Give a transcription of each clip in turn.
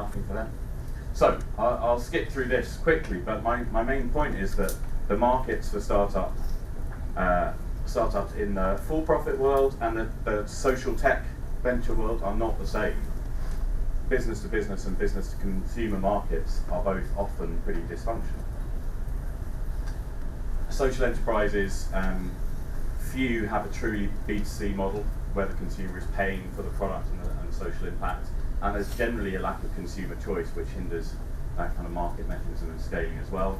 nothing for them. So I'll skip through this quickly, but my main point is that the markets for startups in the for-profit world and the social tech venture world are not the same. Business to business and business to consumer markets are both often pretty dysfunctional. Social enterprises, few have a truly B2C model where the consumer is paying for the product and the social impact, and there's generally a lack of consumer choice which hinders that kind of market mechanism and scaling as well.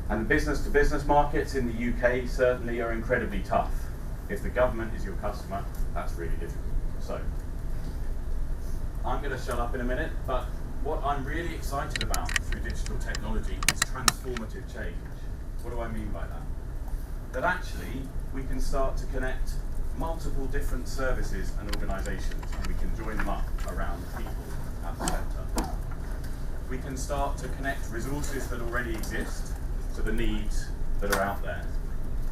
And the business to business markets in the UK certainly are incredibly tough. If the government is your customer, that's really difficult. So I'm going to shut up in a minute, but what I'm really excited about through digital technology is transformative change. What do I mean by that? That actually we can start to connect multiple different services and organisations, and we can join them up around people at the centre. We can start to connect resources that already exist to the needs that are out there.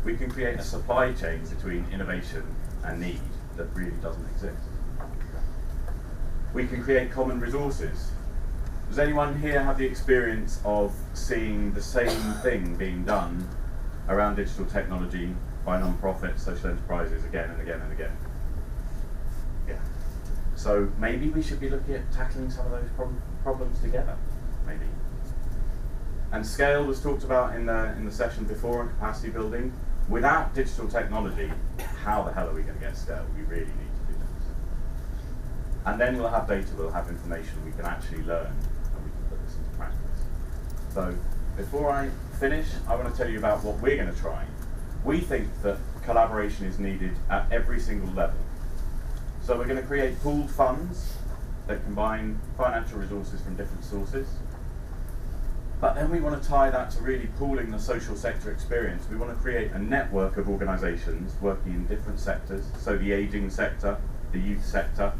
We can create a supply chain between innovation and need that really doesn't exist. We can create common resources. Does anyone here have the experience of seeing the same thing being done around digital technology by non-profit social enterprises again and again and again? Yeah. So maybe we should be looking at tackling some of those problems together, maybe. And scale was talked about in the session before on capacity building. Without digital technology, how the hell are we going to get scale? We really need to do this. And then we'll have data, we'll have information, we can actually learn, and we can put this into practice. So before I finish, I want to tell you about what we're going to try. We think that collaboration is needed at every single level. So we're going to create pooled funds that combine financial resources from different sources. But then we want to tie that to really pooling the social sector experience. We want to create a network of organisations working in different sectors, so the ageing sector, the youth sector.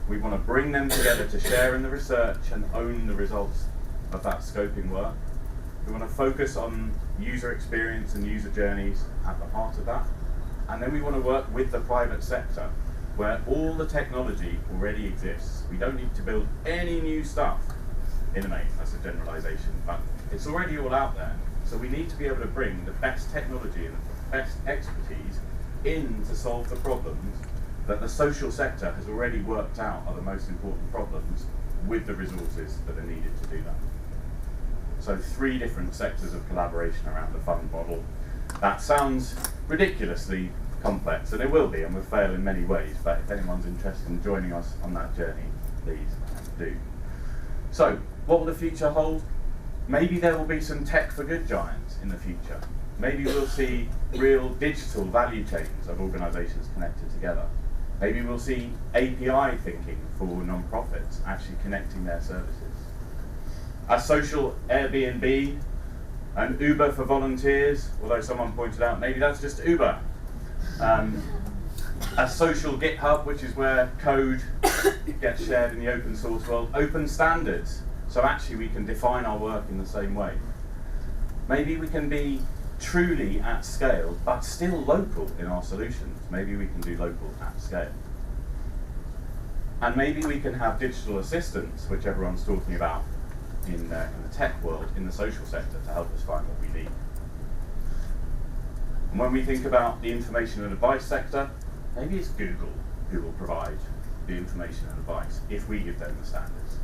We want to bring them together to share in the research and own the results of that scoping work. We want to focus on user experience and user journeys at the heart of that. And then we want to work with the private sector, where all the technology already exists. We don't need to build any new stuff. Innovate, that's a generalization, but it's already all out there. So we need to be able to bring the best technology and the best expertise in to solve the problems that the social sector has already worked out are the most important problems with the resources that are needed to do that. So 3 different sectors of collaboration around the fund model. That sounds ridiculously complex, and it will be, and will fail in many ways, but if anyone's interested in joining us on that journey, please do. So, what will the future hold? Maybe there will be some tech for good giants in the future. Maybe we'll see real digital value chains of organisations connected together. Maybe we'll see API thinking for non-profits actually connecting their services. A social Airbnb, an Uber for volunteers, although someone pointed out maybe that's just Uber. A social GitHub, which is where code gets shared in the open source world. Open standards, so actually we can define our work in the same way. Maybe we can be truly at scale, but still local in our solutions. Maybe we can do local at scale. And maybe we can have digital assistants, which everyone's talking about in the tech world, in the social sector, to help us find what we need. And when we think about the information and advice sector, maybe it's Google who will provide the information and advice if we give them the standards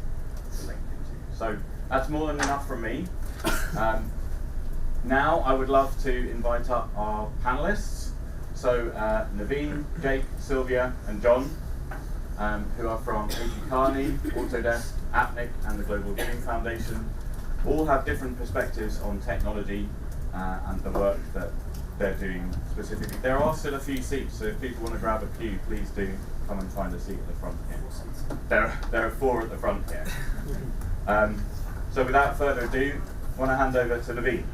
to link into. So that's more than enough from me. Now I would love to invite up our panelists. So Naveen, Jake, Sylvia and John, who are from A.T. Kearney, Autodesk, APNIC and the Global Giving Foundation, all have different perspectives on technology and the work that they're doing specifically. There are still a few seats, so if people want to grab a pew, please do come and find a seat at the front here. There are 4 at the front here. So without further ado, I want to hand over to Naveen.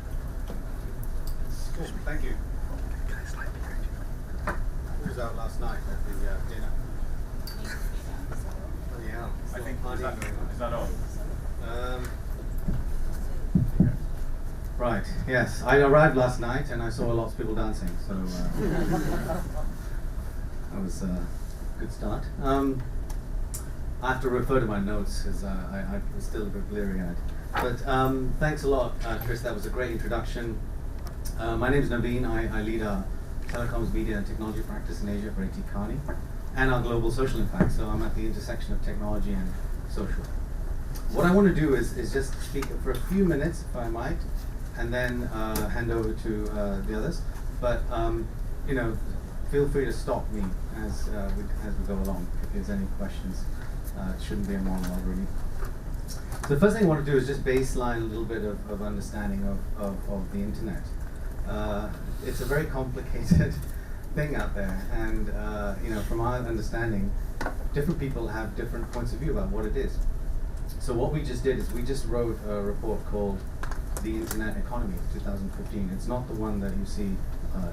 Cool, thank you. Who was out last night at the dinner? Bloody hell. I think, is that on? Right, yes. I arrived last night and I saw lots of people dancing, so that was a good start. I have to refer to my notes because I was still a bit bleary-eyed. But thanks a lot, Chris. That was a great introduction. My name is Naveen. I lead our telecoms, media, and technology practice in Asia for A.T. Kearney and our global social impact. So I'm at the intersection of technology and social. What I want to do is just speak for a few minutes, if I might, and then hand over to the others. But feel free to stop me as we go along if there's any questions. It shouldn't be a monologue, really. So the first thing I want to do is just baseline a little bit of understanding of the internet. It's a very complicated thing out there, and from our understanding, different people have different points of view about what it is. So what we just did is we just wrote a report called The Internet Economy 2015. It's not the one that you see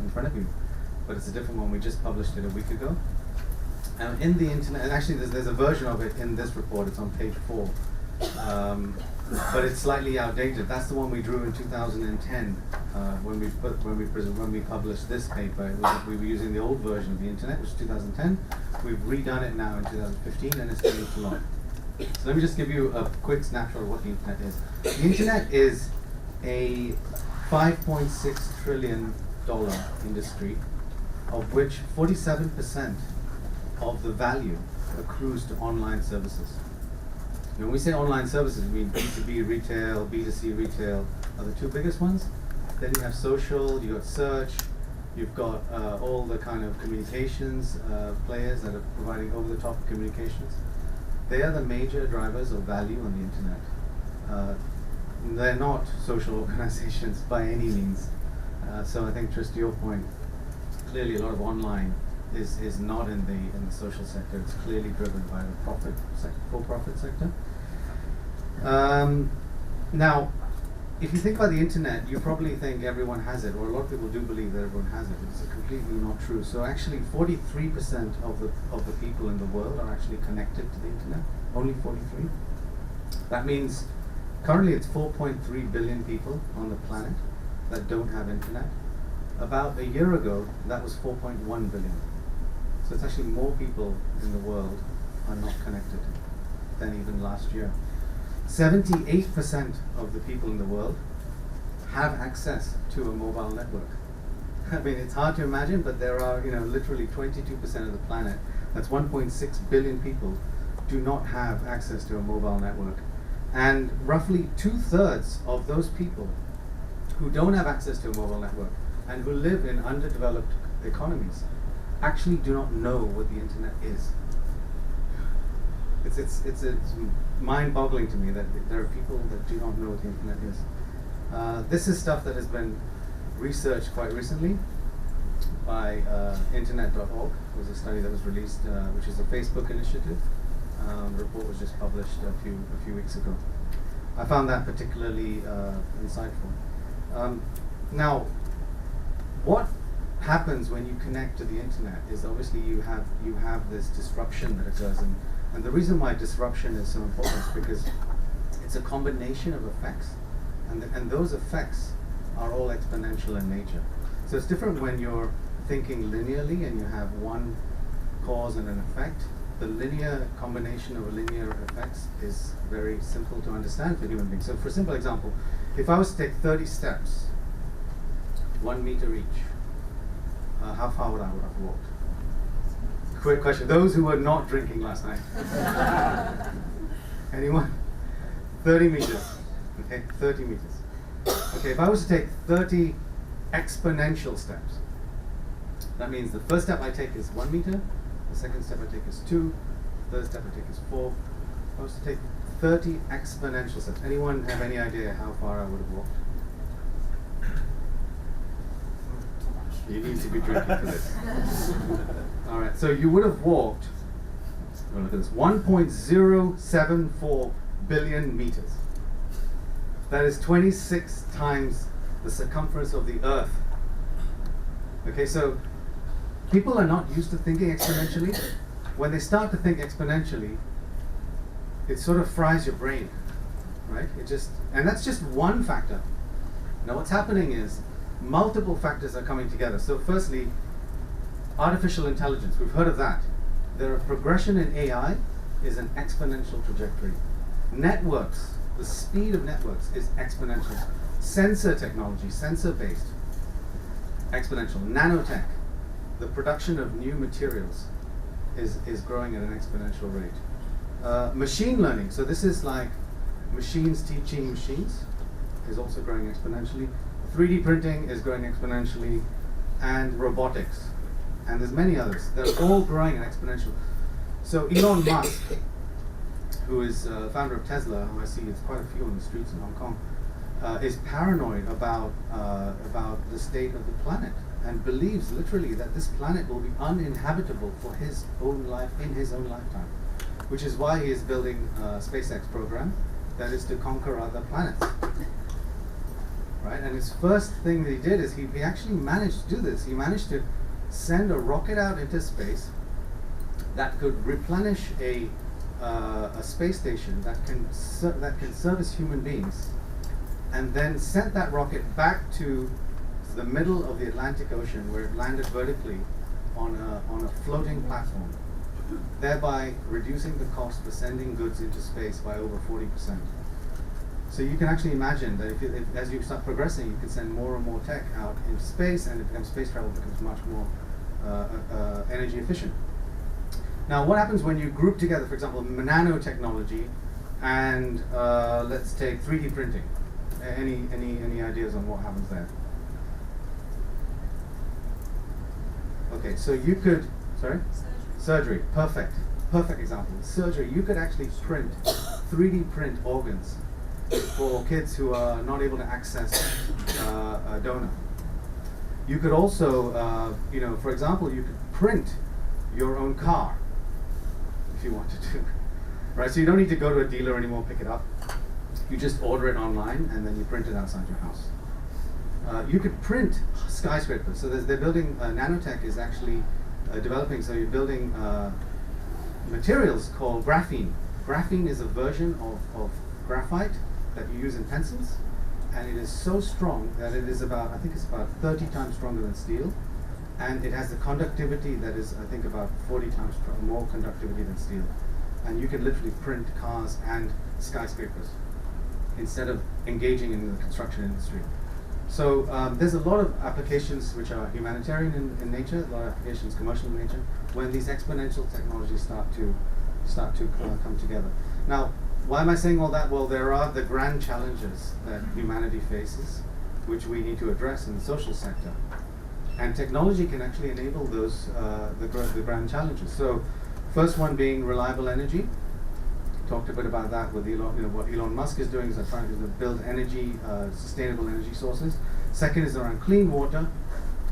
in front of you, but it's a different one. We just published it a week ago. In the internet, and actually there's a version of it in this report. It's on page 4, but it's slightly outdated. That's the one we drew in 2010 when we published this paper. We were using the old version of the internet, which is 2010. We've redone it now in 2015, and it's getting too long. So let me just give you a quick snapshot of what the internet is. The internet is a $5.6 trillion industry, of which 47% of the value accrues to online services. When we say online services, we mean B2B retail, B2C retail are the two biggest ones. Then you have social, you've got search, you've got all the kind of communications players that are providing over-the-top communications. They are the major drivers of value on the internet. They're not social organizations by any means. So I think, just to your point, clearly a lot of online is not in the social sector. It's clearly driven by the for-profit sector. Now, if you think about the internet, you probably think everyone has it, or a lot of people do believe that everyone has it. It's completely not true. So actually, 43% of the people in the world are actually connected to the internet. Only 43. That means currently it's 4.3 billion people on the planet that don't have internet. About a year ago, that was 4.1 billion. So it's actually more people in the world are not connected than even last year. 78% of the people in the world have access to a mobile network. I mean, it's hard to imagine, but there are, literally 22% of the planet, that's 1.6 billion people, do not have access to a mobile network. And roughly 2/3 of those people who don't have access to a mobile network and who live in underdeveloped economies actually do not know what the internet is. It's mind-boggling to me that there are people that do not know what the internet is. This is stuff that has been researched quite recently by internet.org. It was a study that was released, which is a Facebook initiative. The report was just published a few weeks ago. I found that particularly insightful. Now, what happens when you connect to the internet is obviously you have this disruption that occurs, and the reason why disruption is so important is because it's a combination of effects, and those effects are all exponential in nature. So it's different when you're thinking linearly and you have one cause and an effect. The linear combination of linear effects is very simple to understand for human beings. So for a simple example, if I was to take 30 steps, 1 meter each, how far would I have walked? Quick question. Those who were not drinking last night. Anyone? 30 meters. Okay, 30 meters. Okay, if I was to take 30 exponential steps, that means the first step I take is 1 meter, the second step I take is 2, the third step I take is 4. If I was to take 30 exponential steps, anyone have any idea how far I would have walked? You need to be drinking for this. All right, so you would have walked, look at this, 1.074 billion meters. That is 26 times the circumference of the Earth. Okay, so people are not used to thinking exponentially. When they start to think exponentially, it sort of fries your brain, right? And that's just one factor. Now what's happening is multiple factors are coming together. So firstly, artificial intelligence, we've heard of that. There are progression in AI, is an exponential trajectory. Networks, the speed of networks is exponential. Sensor technology, sensor-based, exponential. Nanotech, the production of new materials is growing at an exponential rate. Machine learning, so this is like machines teaching machines, is also growing exponentially. 3D printing is growing exponentially, and robotics. And there's many others. They're all growing at exponential. So Elon Musk, who is founder of Tesla, who I see it's quite a few on the streets in Hong Kong, is paranoid about the state of the planet, and believes literally that this planet will be uninhabitable for his own life in his own lifetime, which is why he is building a SpaceX program that is to conquer other planets. Right? And his first thing that he did is he actually managed to do this. He managed to send a rocket out into space that could replenish a space station that can service human beings, and then sent that rocket back to the middle of the Atlantic Ocean, where it landed vertically on a floating platform, thereby reducing the cost for sending goods into space by over 40%. So you can actually imagine that if as you start progressing, you can send more and more tech out into space, and space travel becomes much more energy efficient. Now, what happens when you group together, for example, nanotechnology and let's take 3D printing? Any ideas on what happens there? Okay, so you could, sorry? Surgery, perfect example. Surgery, you could actually 3D print organs for kids who are not able to access a donor. You could also, for example, you could print your own car if you wanted to, right? So you don't need to go to a dealer anymore, pick it up. You just order it online, and then you print it outside your house. You could print skyscrapers. So they're building, nanotech is actually developing, so you're building materials called graphene. Graphene is a version of graphite that you use in pencils, and it is so strong that it is about 30 times stronger than steel, and it has the conductivity that is, I think, about 40 times more conductivity than steel. And you can literally print cars and skyscrapers instead of engaging in the construction industry. So there's a lot of applications which are humanitarian in nature, a lot of applications commercial in nature, when these exponential technologies start to come together. Now, why am I saying all that? Well, there are the grand challenges that humanity faces, which we need to address in the social sector. And technology can actually enable those, the grand challenges. So, first one being reliable energy. Talked a bit about that with Elon, what Elon Musk is doing is they're trying to build energy, sustainable energy sources. Second is around clean water.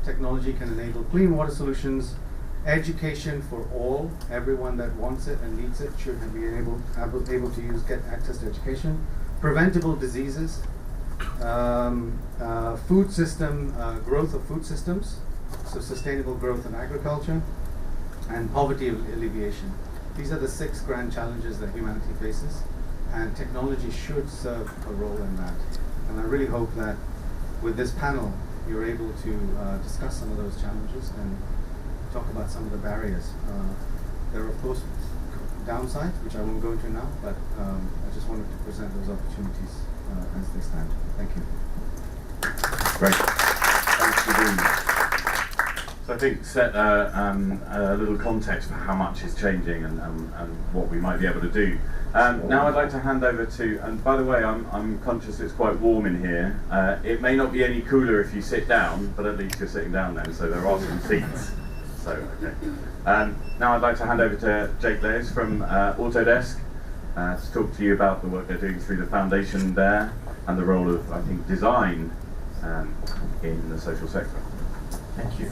Technology can enable clean water solutions. Education for all, everyone that wants it and needs it should be able to get access to education. Preventable diseases, food system, growth of food systems, so sustainable growth in agriculture, and poverty alleviation. These are the 6 grand challenges that humanity faces, and technology should serve a role in that. And I really hope that with this panel, you're able to discuss some of those challenges and talk about some of the barriers. There are, of course, downsides, which I won't go into now, but I just wanted to present those opportunities as they stand. Thank you. Great. Thanks for doing that. So I think set a little context for how much is changing and what we might be able to do. Now I'd like to hand over to, and by the way, I'm conscious it's quite warm in here. It may not be any cooler if you sit down, but at least you're sitting down then, so there are some seats. So, okay. Now I'd like to hand over to Jake Leyes from Autodesk to talk to you about the work they're doing through the foundation there and the role of, I think, design in the social sector. Thank you.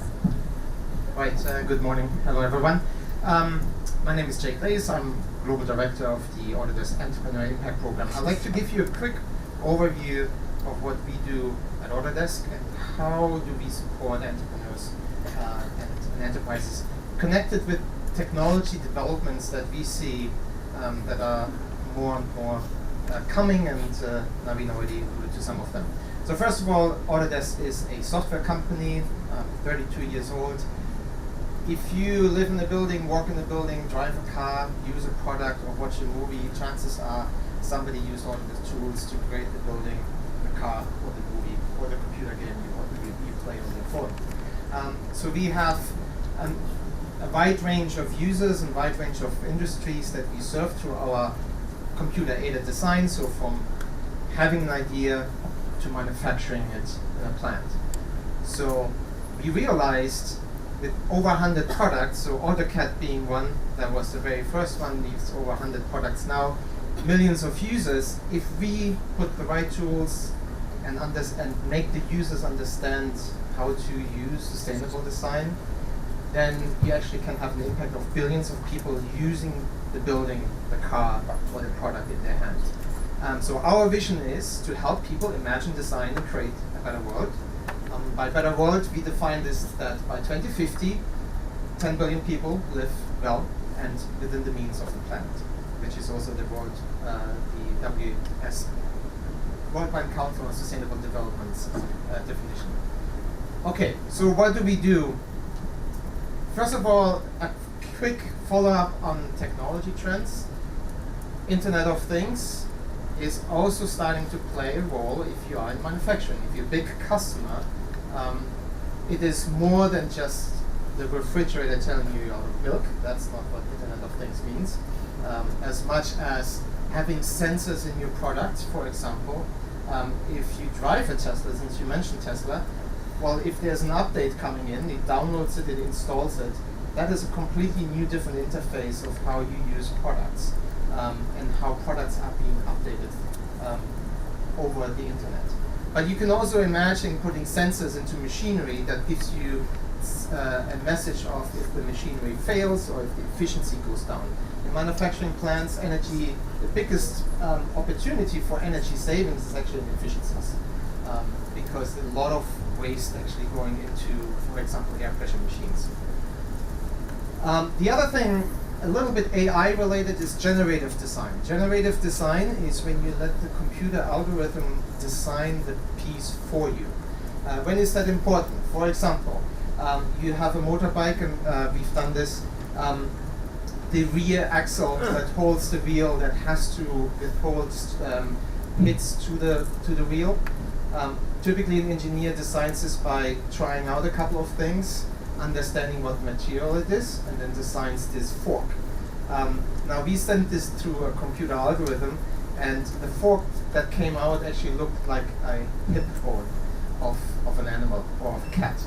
Right, good morning. Hello, everyone. My name is Jake Leyes. I'm Global Director of the Autodesk Entrepreneur Impact Program. I'd like to give you a quick overview of what we do at Autodesk and how do we support entrepreneurs and enterprises connected with technology developments that we see that are more and more coming, and Naveen already alluded to some of them. So first of all, Autodesk is a software company, 32 years old. if you live in a building, walk in a building, drive a car, use a product, or watch a movie, chances are somebody used all of the tools to create the building, the car, or the movie, or the computer game you play on your phone. So we have a wide range of users and wide range of industries that we serve through our computer-aided design, so from having an idea to manufacturing it in a plant. So we realized with over 100 products, so AutoCAD being one, that was the very first one, needs over 100 products now, millions of users. If we put the right tools and make the users understand how to use sustainable design, then you actually can have an impact of billions of people using the building, the car, or the product in their hand. So our vision is to help people imagine, design, and create a better world. By better world, we define this that by 2050, 10 billion people live well and within the means of the planet, which is also the word, the WS, World Wide Council on Sustainable Development's definition. Okay, so what do we do? First of all, a quick follow-up on technology trends. Internet of Things is also starting to play a role if you are in manufacturing. If you're a big customer, it is more than just the refrigerator telling you you're out of milk. That's not what Internet of Things means. As much as having sensors in your product, for example. If you drive a Tesla, since you mentioned Tesla, well, if there's an update coming in, it downloads it, it installs it. That is a completely new, different interface of how you use products and how products are being updated over the internet. But you can also imagine putting sensors into machinery that gives you a message of if the machinery fails or if the efficiency goes down. In manufacturing plants, energy, the biggest opportunity for energy savings is actually in efficiencies, because there's a lot of waste actually going into, for example, air pressure machines. The other thing, a little bit AI related, is generative design. Generative design is when you let the computer algorithm design the piece for you. When is that important? For example, you have a motorbike, and we've done this. The rear axle that holds the wheel, that has to withhold hits to the wheel. Typically, an engineer designs this by trying out a couple of things, understanding what material it is, and then designs this fork. Now we sent this through a computer algorithm, and the fork that came out actually looked like a hip bone of an animal or of a cat.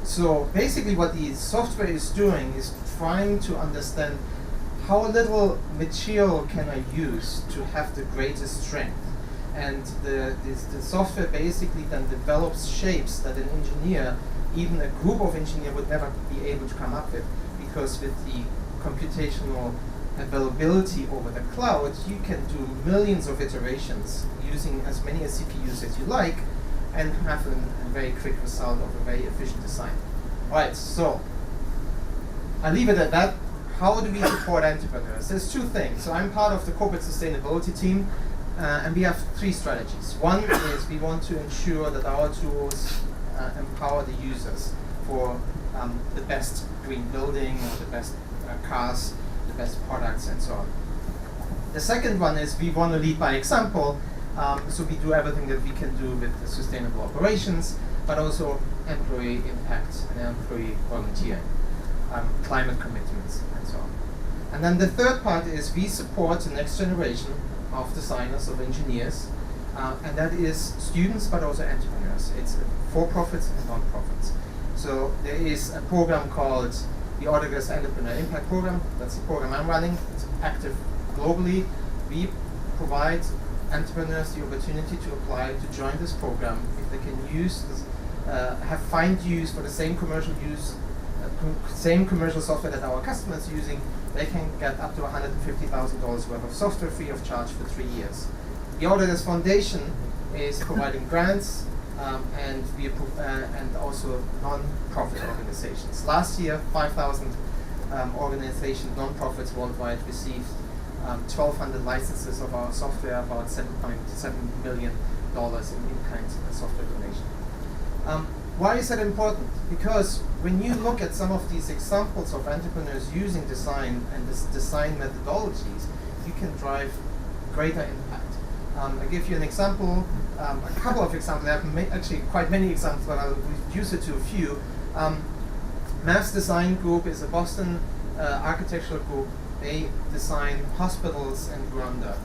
So basically what the software is doing is trying to understand how little material can I use to have the greatest strength. And the software basically then develops shapes that an engineer, even a group of engineers, would never be able to come up with, because with the computational availability over the cloud, you can do millions of iterations using as many CPUs as you like and have a very quick result of a very efficient design. Alright, so I leave it at that. How do we support entrepreneurs? There's two things. So I'm part of the corporate sustainability team, and we have three strategies. One is we want to ensure that our tools empower the users for the best green building, or the best cars, the best products, and so on. The second one is we want to lead by example, so we do everything that we can do with the sustainable operations, but also employee impact and employee volunteering, climate commitments, and so on. And then the third part is we support the next generation of designers, of engineers, and that is students, but also entrepreneurs. It's for-profits and non-profits. So there is a program called the Autodesk Entrepreneur Impact Program. That's the program I'm running. It's active globally. We provide entrepreneurs the opportunity to apply to join this program if they can use this, find use for the same commercial use, same commercial software that our customers are using. They can get up to $150,000 worth of software free of charge for 3 years. The Autodesk Foundation is providing grants and also non-profit organizations. Last year, 5,000 organizations, non-profits worldwide, received 1,200 licenses of our software, about $7.7 million in in-kind software donation. Why is that important? Because when you look at some of these examples of entrepreneurs using design and this design methodologies, you can drive greater impact. I'll give you an example, a couple of examples. I have actually quite many examples, but I'll reduce it to a few. Mass Design Group is a Boston architectural group. They design hospitals in Rwanda.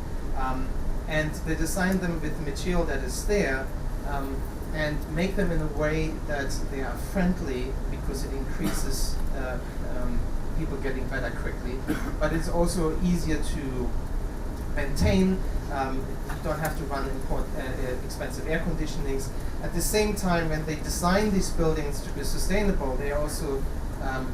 And they design them with material that is there and make them in a way that they are friendly because it increases people getting better quickly. But it's also easier to maintain. You don't have to run expensive air conditionings. At the same time, when they design these buildings to be sustainable, they also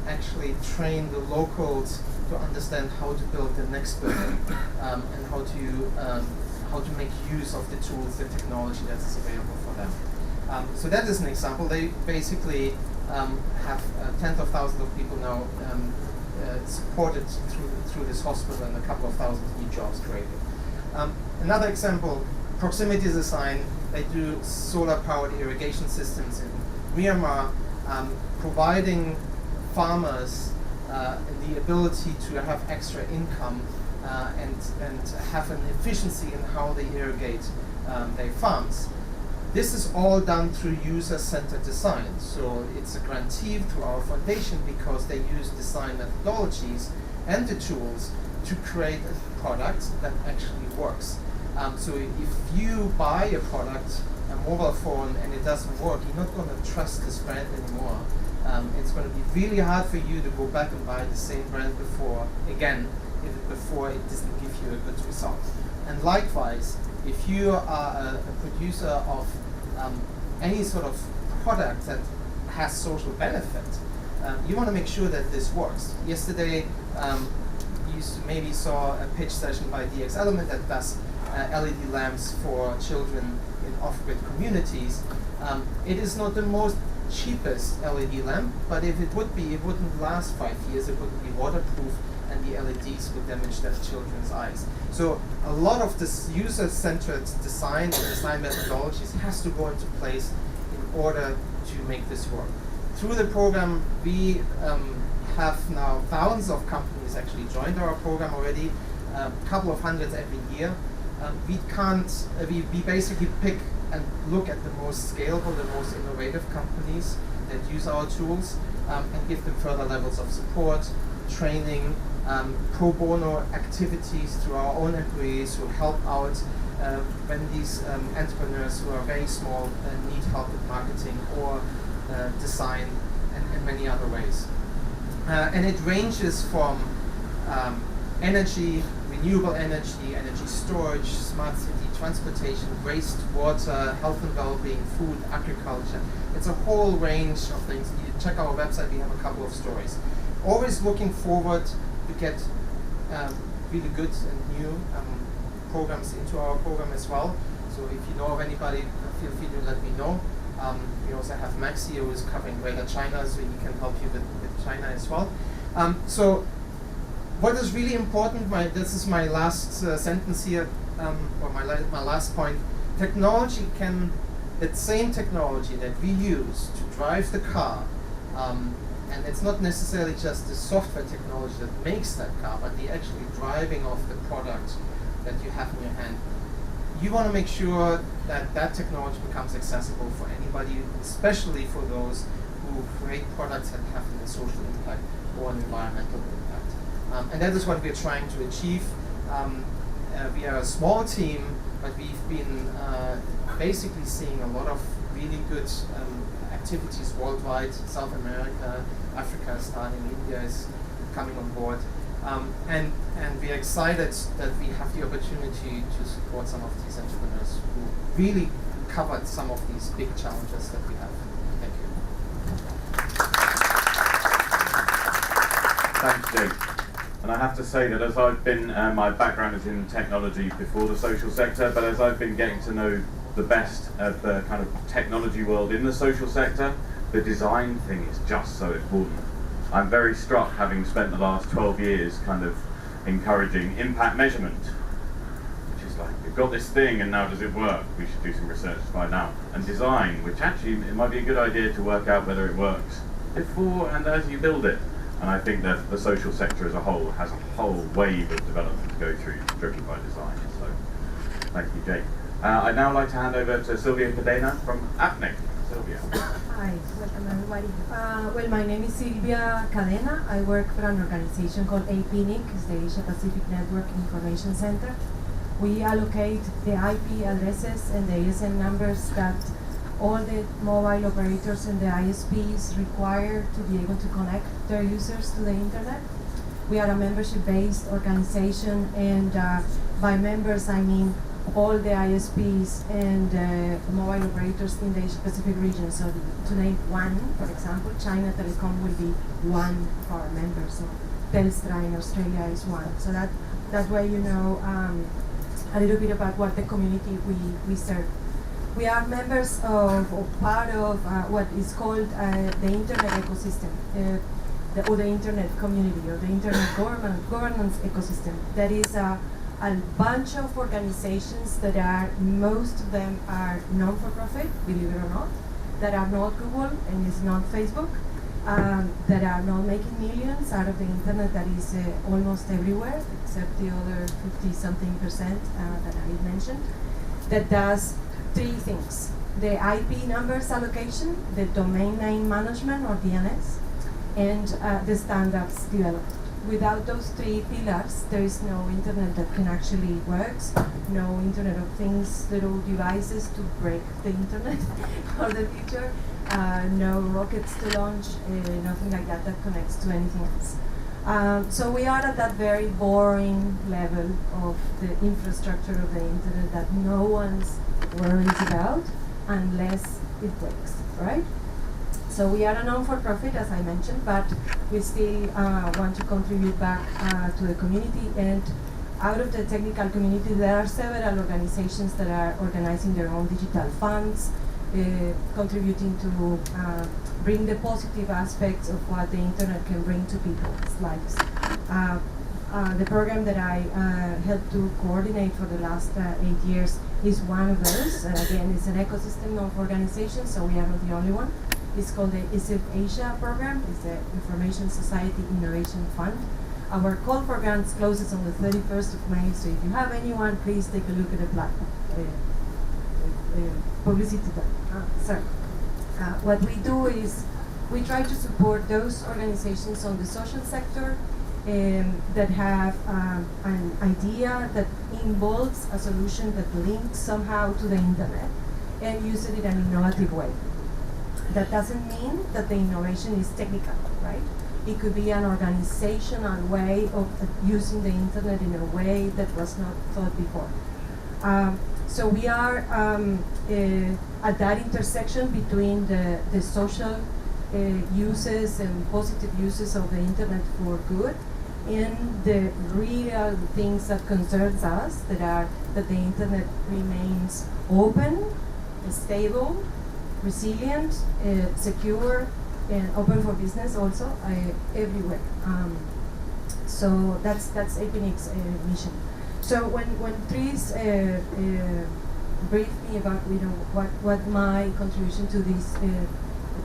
actually train the locals to understand how to build the next building and how to make use of the tools, the technology that is available for them. So that is an example. They basically have tens of thousands of people now supported through this hospital and a couple of thousand new jobs created. Another example, Proximity Design. They do solar-powered irrigation systems in Myanmar, providing farmers the ability to have extra income and have an efficiency in how they irrigate their farms. This is all done through user-centered design. So it's a grantee through our foundation because they use design methodologies and the tools to create a product that actually works. So if you buy a product, a mobile phone, and it doesn't work, you're not going to trust this brand anymore. It's going to be really hard for you to go back and buy the same brand before it doesn't give you a good result. And likewise, if you are a producer of any sort of product that has social benefit, you want to make sure that this works. Yesterday, you maybe saw a pitch session by DX Element that does LED lamps for children in off-grid communities. It is not the most cheapest LED lamp, but if it would be, it wouldn't last 5 years, it wouldn't be waterproof, and the LEDs would damage their children's eyes. So a lot of this user-centered design and design methodologies has to go into place in order to make this work. Through the program, we have now thousands of companies actually joined our program already, a couple of hundreds every year. We basically pick and look at the most scalable, the most innovative companies that use our tools and give them further levels of support, training, pro bono activities through our own employees who help out when these entrepreneurs who are very small need help with marketing or design and many other ways. And it ranges from energy, renewable energy, energy storage, smart city, transportation, waste, water, health and well-being, food, agriculture. It's a whole range of things. You check our website, we have a couple of stories. Always looking forward to get really good and new programs into our program as well. So if you know of anybody, feel free to let me know. We also have Max here who is covering Greater China, so he can help you with China as well. So what is really important, this is my last sentence here, or my last point. Technology that same technology that we use to drive the car, and it's not necessarily just the software technology that makes that car, but the actually driving of the product that you have in your hand. You want to make sure that that technology becomes accessible for anybody, especially for those who create products that have a social impact or an environmental impact. And that is what we are trying to achieve. We are a small team, but we've been basically seeing a lot of really good activities worldwide. South America, Africa is starting, India is coming on board. And we are excited that we have the opportunity to support some of these entrepreneurs who really covered some of these big challenges that we have. Thank you. Thanks, Jake. And I have to say that as I've been, my background is in technology before the social sector, but as I've been getting to know the best of the kind of technology world in the social sector, the design thing is just so important. I'm very struck, having spent the last 12 years kind of encouraging impact measurement, which is like, we've got this thing and now does it work? We should do some research to find out. And design, which actually it might be a good idea to work out whether it works before and as you build it. And I think that the social sector as a whole has a whole wave of development to go through, driven by design. So, thank you, Jake. I'd now like to hand over to Silvia Cadena from APNIC. Silvia. Hi, welcome everybody. Well, my name is Silvia Cadena. I work for an organization called AVPN, it's the Asia Pacific Network Information Center. We allocate the IP addresses and the ASN numbers that all the mobile operators and the ISPs require to be able to connect their users to the internet. We are a membership-based organization, and by members I mean all the ISPs and mobile operators in the Asia Pacific region. So to name one, for example, China Telecom will be one of our members. So Telstra in Australia is one. So that way you know a little bit about what the community we serve. We are members of, or part of what is called the internet ecosystem, or the internet community, or the internet governance ecosystem. That is a bunch of organizations that are, most of them are non-for-profit, believe it or not, that are not Google and is not Facebook, that are not making millions out of the internet that is almost everywhere, except the other 50-something% that I mentioned, that does three things: the IP numbers allocation, the domain name management or DNS, and the standards development. Without those three pillars, there is no internet that can actually work, no Internet of Things, little devices to break the internet for the future, no rockets to launch, nothing like that that connects to anything else. So we are at that very boring level of the infrastructure of the internet that no one's worries about unless it breaks, right? So we are a non-for-profit, as I mentioned, but we still want to contribute back to the community. And out of the technical community, there are several organizations that are organizing their own digital funds, contributing to bring the positive aspects of what the internet can bring to people's lives. The program that I helped to coordinate for the last 8 years is one of those. Again, it's an ecosystem of organizations, so we are not the only one. It's called the ISIF Asia program. It's the Information Society Innovation Fund. Our call for grants closes on the 31st of May, so if you have anyone, please take a look at the publicity. What we do is we try to support those organizations on the social sector that have an idea that involves a solution that links somehow to the internet and use it in an innovative way. That doesn't mean that the innovation is technical, right? It could be an organizational way of using the internet in a way that was not thought before. So we are at that intersection between the social uses and positive uses of the internet for good and the real things that concerns us, that the internet remains open, stable, resilient, secure, and open for business also everywhere. So that's APNIC's mission. So when Tris briefed me about what my contribution to this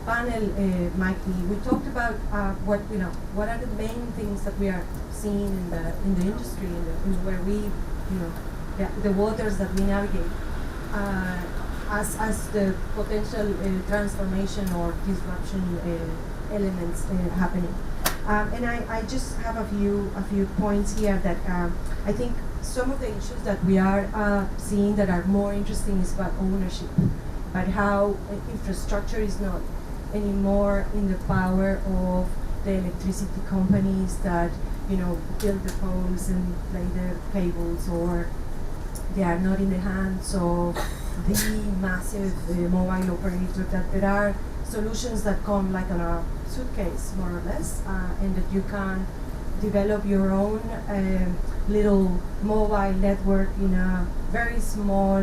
panel might be, we talked about what are the main things that we are seeing in the industry, where we the waters that we navigate. As the potential transformation or disruption elements happening, and I just have a few points here that I think some of the issues that we are seeing that are more interesting is about ownership, but how infrastructure is not anymore in the power of the electricity companies that build the poles and lay the cables, or they are not in the hands of the massive mobile operator, that there are solutions that come like on a suitcase, more or less, and that you can develop your own little mobile network in a very small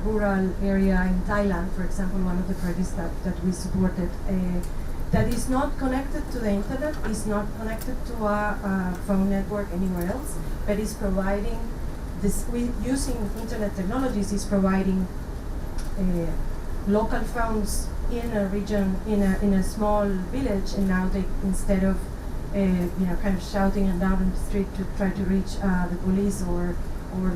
rural area in Thailand, for example. One of the projects that we supported that is not connected to the internet, is not connected to a phone network anywhere else, but is providing using internet technologies is providing local phones in a region, in a small village, and now they, instead of kind of shouting and down in the street to try to reach the police or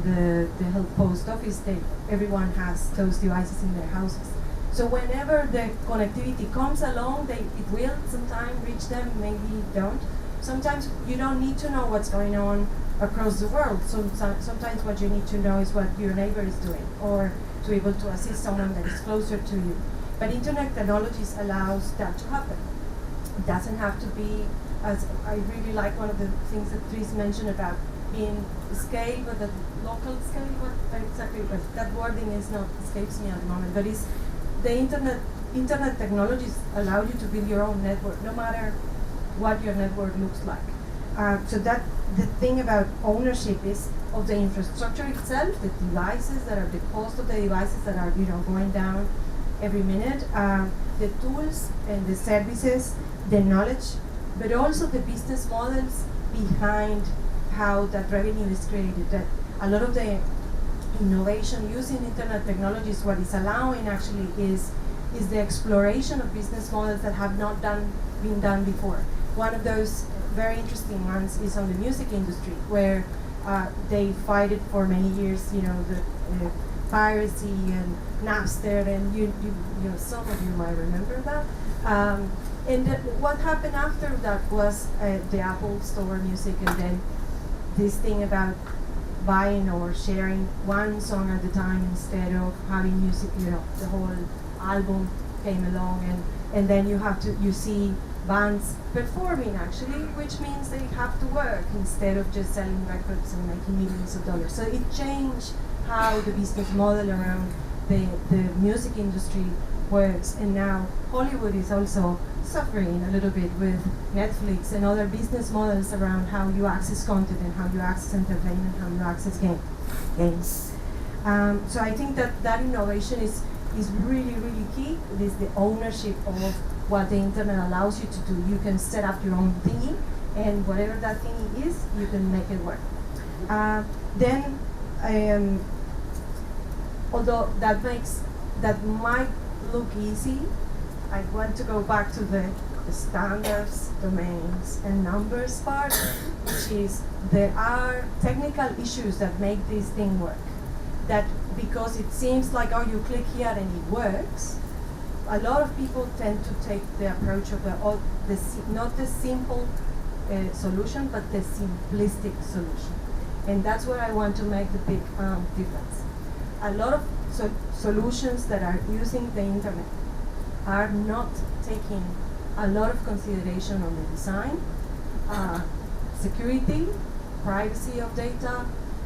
the health post office, everyone has those devices in their houses. So whenever the connectivity comes along, it will sometimes reach them, maybe don't. Sometimes you don't need to know what's going on across the world. Sometimes what you need to know is what your neighbor is doing, or to be able to assist someone that is closer to you. But internet technologies allows that to happen. It doesn't have to be, as I really like one of the things that Tris mentioned about being scale, but the local scale, that wording is not, escapes me at the moment, but it's the internet technologies allow you to build your own network, no matter what your network looks like. So that the thing about ownership is of the infrastructure itself, the devices that are, the cost of the devices that are going down every minute, the tools and the services, the knowledge, but also the business models behind how that revenue is created. That a lot of the innovation using internet technologies, what is allowing actually is the exploration of business models that have not been done before. One of those very interesting ones is on the music industry, where they fight it for many years, the piracy and Napster, and you some of you might remember that. And what happened after that was the Apple Store music, and then this thing about buying or sharing one song at a time instead of having music, the whole album came along, and then you see bands performing actually, which means they have to work instead of just selling records and making millions of dollars. So it changed how the business model around the music industry works, and now Hollywood is also suffering a little bit with Netflix and other business models around how you access content and how you access entertainment, how you access games. So I think that innovation is really, really key. It is the ownership of what the internet allows you to do. You can set up your own thingy, and whatever that thingy is, you can make it work. Then, although that might look easy, I want to go back to the standards, domains, and numbers part, which is there are technical issues that make this thing work. That because it seems like, oh, you click here and it works, a lot of people tend to take the approach of not the simple solution, but the simplistic solution. And that's where I want to make the big difference. A lot of solutions that are using the internet are not taking a lot of consideration on the design, security, privacy of data,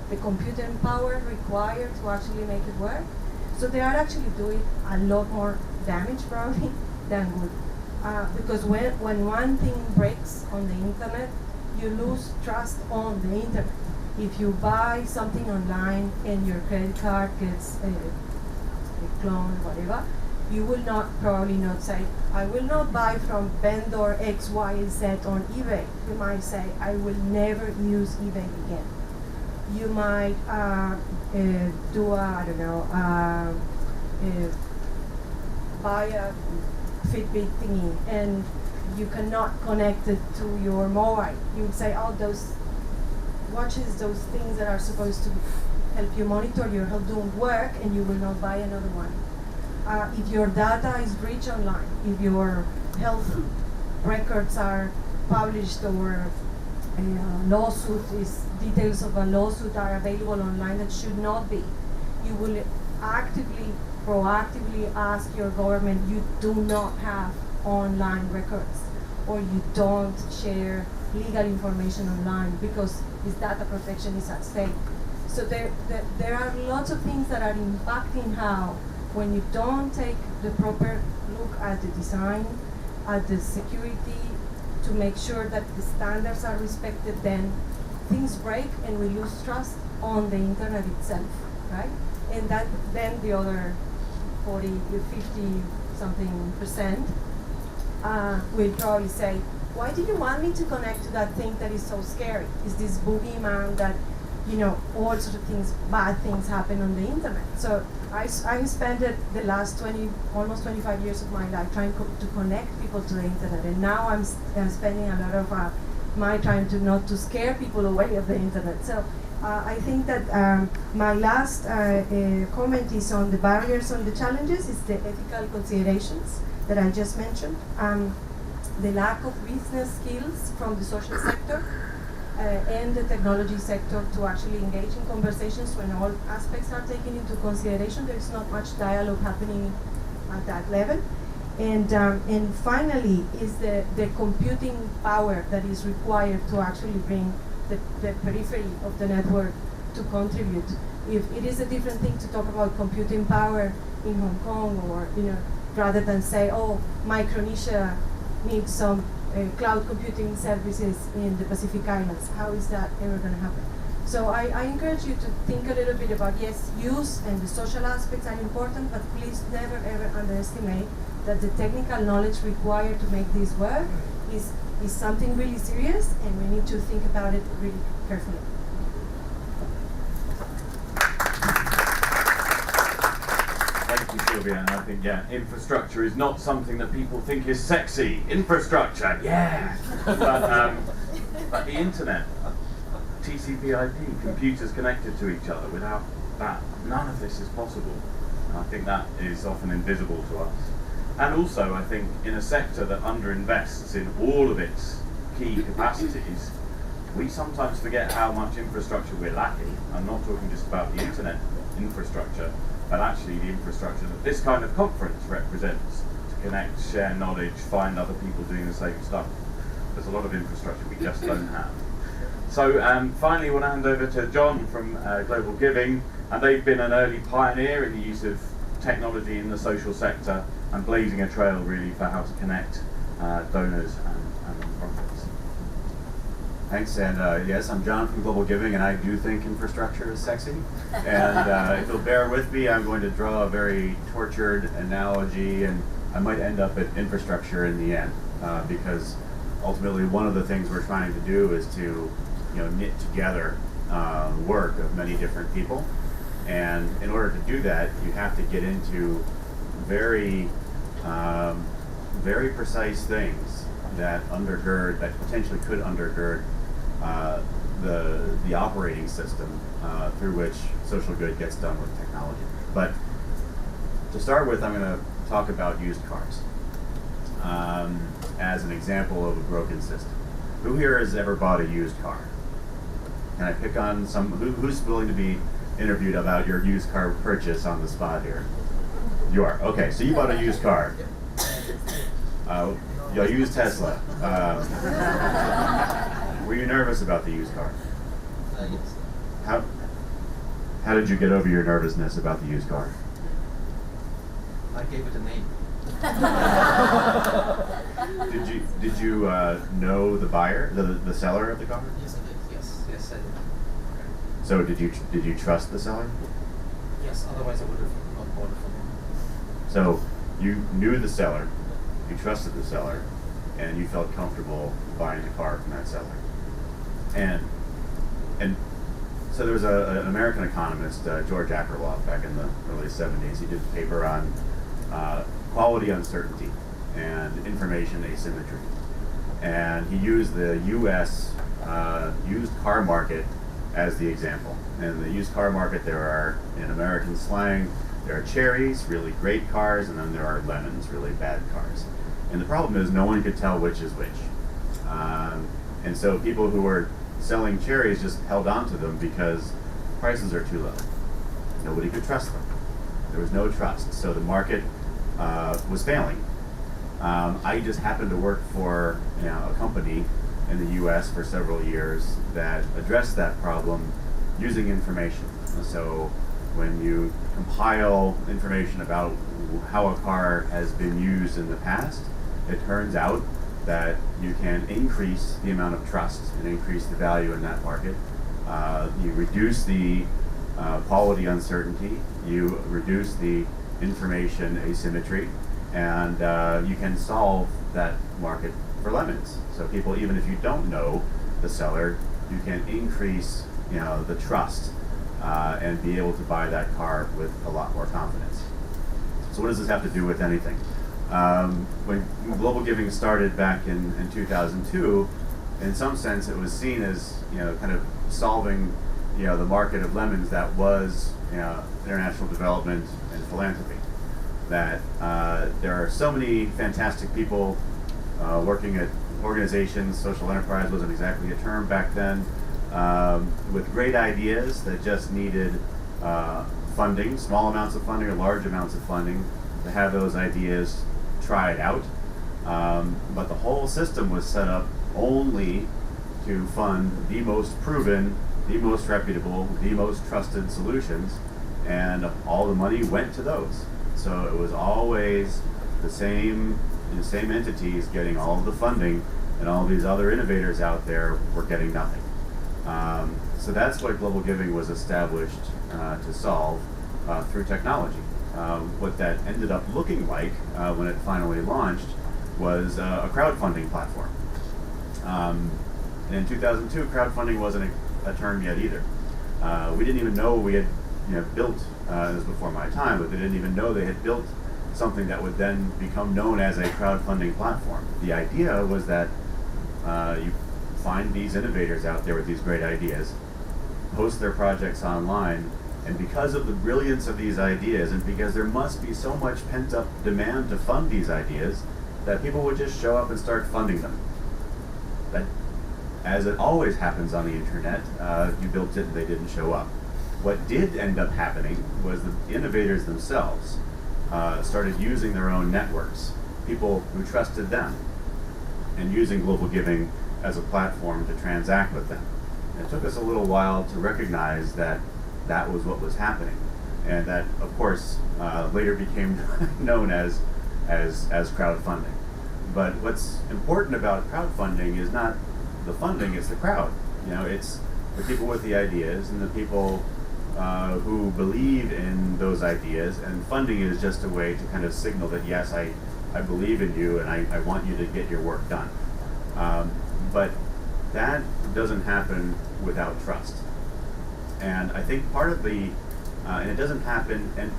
the computing power required to actually make it work. So they are actually doing a lot more damage probably than good. Because when one thing breaks on the internet, you lose trust on the internet. If you buy something online and your credit card gets cloned, whatever, you will probably not say, I will not buy from vendor X, Y, and Z on eBay. You might say, I will never use eBay again. You might buy a Fitbit thingy and you cannot connect it to your mobile. You would say, oh, those watches, those things that are supposed to help you monitor your health don't work, and you will not buy another one. If your data is breached online, if your health records are published, or details of a lawsuit are available online that should not be, you will proactively ask your government, you do not have online records, or you don't share legal information online because this data protection is at stake. So there are lots of things that are impacting how, when you don't take the proper look at the design, at the security, to make sure that the standards are respected, then things break and we lose trust on the internet itself, right? And then the other 40, 50 something percent will probably say, why do you want me to connect to that thing that is so scary? Is this boogeyman that all sorts of things, bad things happen on the internet. So I spent the last almost 25 years of my life trying to connect people to the internet, and now I'm spending a lot of my time not to scare people away of the internet. So I think that my last comment is on the barriers and the challenges, is the ethical considerations that I just mentioned, the lack of business skills from the social sector and the technology sector to actually engage in conversations when all aspects are taken into consideration. There is not much dialogue happening at that level. And finally is the computing power that is required to actually bring the periphery of the network to contribute. If it is a different thing to talk about computing power in Hong Kong, or rather than say, oh, Micronesia needs some cloud computing services in the Pacific Islands. How is that ever going to happen? So I encourage you to think a little bit about, yes, use and the social aspects are important, but please never ever underestimate that the technical knowledge required to make this work is something really serious, and we need to think about it really carefully. Thank you, Sylvia. And I think, infrastructure is not something that people think is sexy. Infrastructure, yeah. But the internet, TCP/IP, computers connected to each other. Without that, none of this is possible. And I think that is often invisible to us. And also, I think, in a sector that underinvests in all of its key capacities, we sometimes forget how much infrastructure we're lacking. I'm not talking just about the internet infrastructure, but actually the infrastructure that this kind of conference represents, to connect, share knowledge, find other people doing the same stuff. There's a lot of infrastructure we just don't have. So finally, I want to hand over to John from Global Giving, and they've been an early pioneer in the use of technology in the social sector and blazing a trail really for how to connect donors and nonprofits. Thanks, and yes, I'm John from Global Giving, and I do think infrastructure is sexy. And if you'll bear with me, I'm going to draw a very tortured analogy, and I might end up at infrastructure in the end, because ultimately one of the things we're trying to do is to knit together work of many different people. And in order to do that, you have to get into very precise things that potentially could undergird the operating system through which social good gets done with technology. But to start with, I'm going to talk about used cars as an example of a broken system. Who here has ever bought a used car? Can I pick on who's willing to be interviewed about your used car purchase on the spot here? You are. Okay, so you bought a used car. You used Tesla. Were you nervous about the used car? Yes. How did you get over your nervousness about the used car? I gave it a name. Did you know the buyer, the seller of the car? Yes, I did. Yes, I did. So did you trust the seller? Yes, otherwise I would have not bought it from him. So you knew the seller, you trusted the seller, and you felt comfortable buying the car from that seller. And so there was an American economist, George Akerlof, back in the early 70s. He did a paper on quality uncertainty and information asymmetry. And he used the U.S. Used car market as the example. In the used car market, there are, in American slang, there are cherries, really great cars, and then there are lemons, really bad cars. And the problem is no one could tell which is which. And so people who were selling cherries just held on to them because prices are too low. Nobody could trust them. There was no trust. So the market was failing. I just happened to work for a company in the U.S. for several years that addressed that problem using information. So when you compile information about how a car has been used in the past, it turns out that you can increase the amount of trust and increase the value in that market. You reduce the quality uncertainty, you reduce the information asymmetry, and you can solve that market for lemons. So people, even if you don't know the seller, you can increase the trust and be able to buy that car with a lot more confidence. So what does this have to do with anything? When global giving started back in 2002, in some sense it was seen as kind of solving the market of lemons that was international development and philanthropy. That there are so many fantastic people working at organizations. Social enterprise wasn't exactly a term back then, with great ideas that just needed funding, small amounts of funding or large amounts of funding, to have those ideas tried out. But the whole system was set up only to fund the most proven, the most reputable, the most trusted solutions, and all the money went to those. So it was always the same entities getting all of the funding, and all these other innovators out there were getting nothing. So that's what global giving was established to solve through technology. What that ended up looking like when it finally launched was a crowdfunding platform. And in 2002, crowdfunding wasn't a term yet either. We didn't even know we had built, this was before my time, but they didn't even know they had built something that would then become known as a crowdfunding platform. The idea was that you find these innovators out there with these great ideas, post their projects online, and because of the brilliance of these ideas, and because there must be so much pent-up demand to fund these ideas, that people would just show up and start funding them. But as it always happens on the internet, you built it and they didn't show up. What did end up happening was the innovators themselves started using their own networks, people who trusted them, and using global giving as a platform to transact with them. And it took us a little while to recognize that that was what was happening, and that, of course, later became known as crowdfunding. But what's important about crowdfunding is not the funding; it's the crowd. It's the people with the ideas and the people who believe in those ideas, and funding is just a way to kind of signal that, yes, I believe in you and I want you to get your work done. But that doesn't happen without trust. And I think part of the, and it doesn't happen, and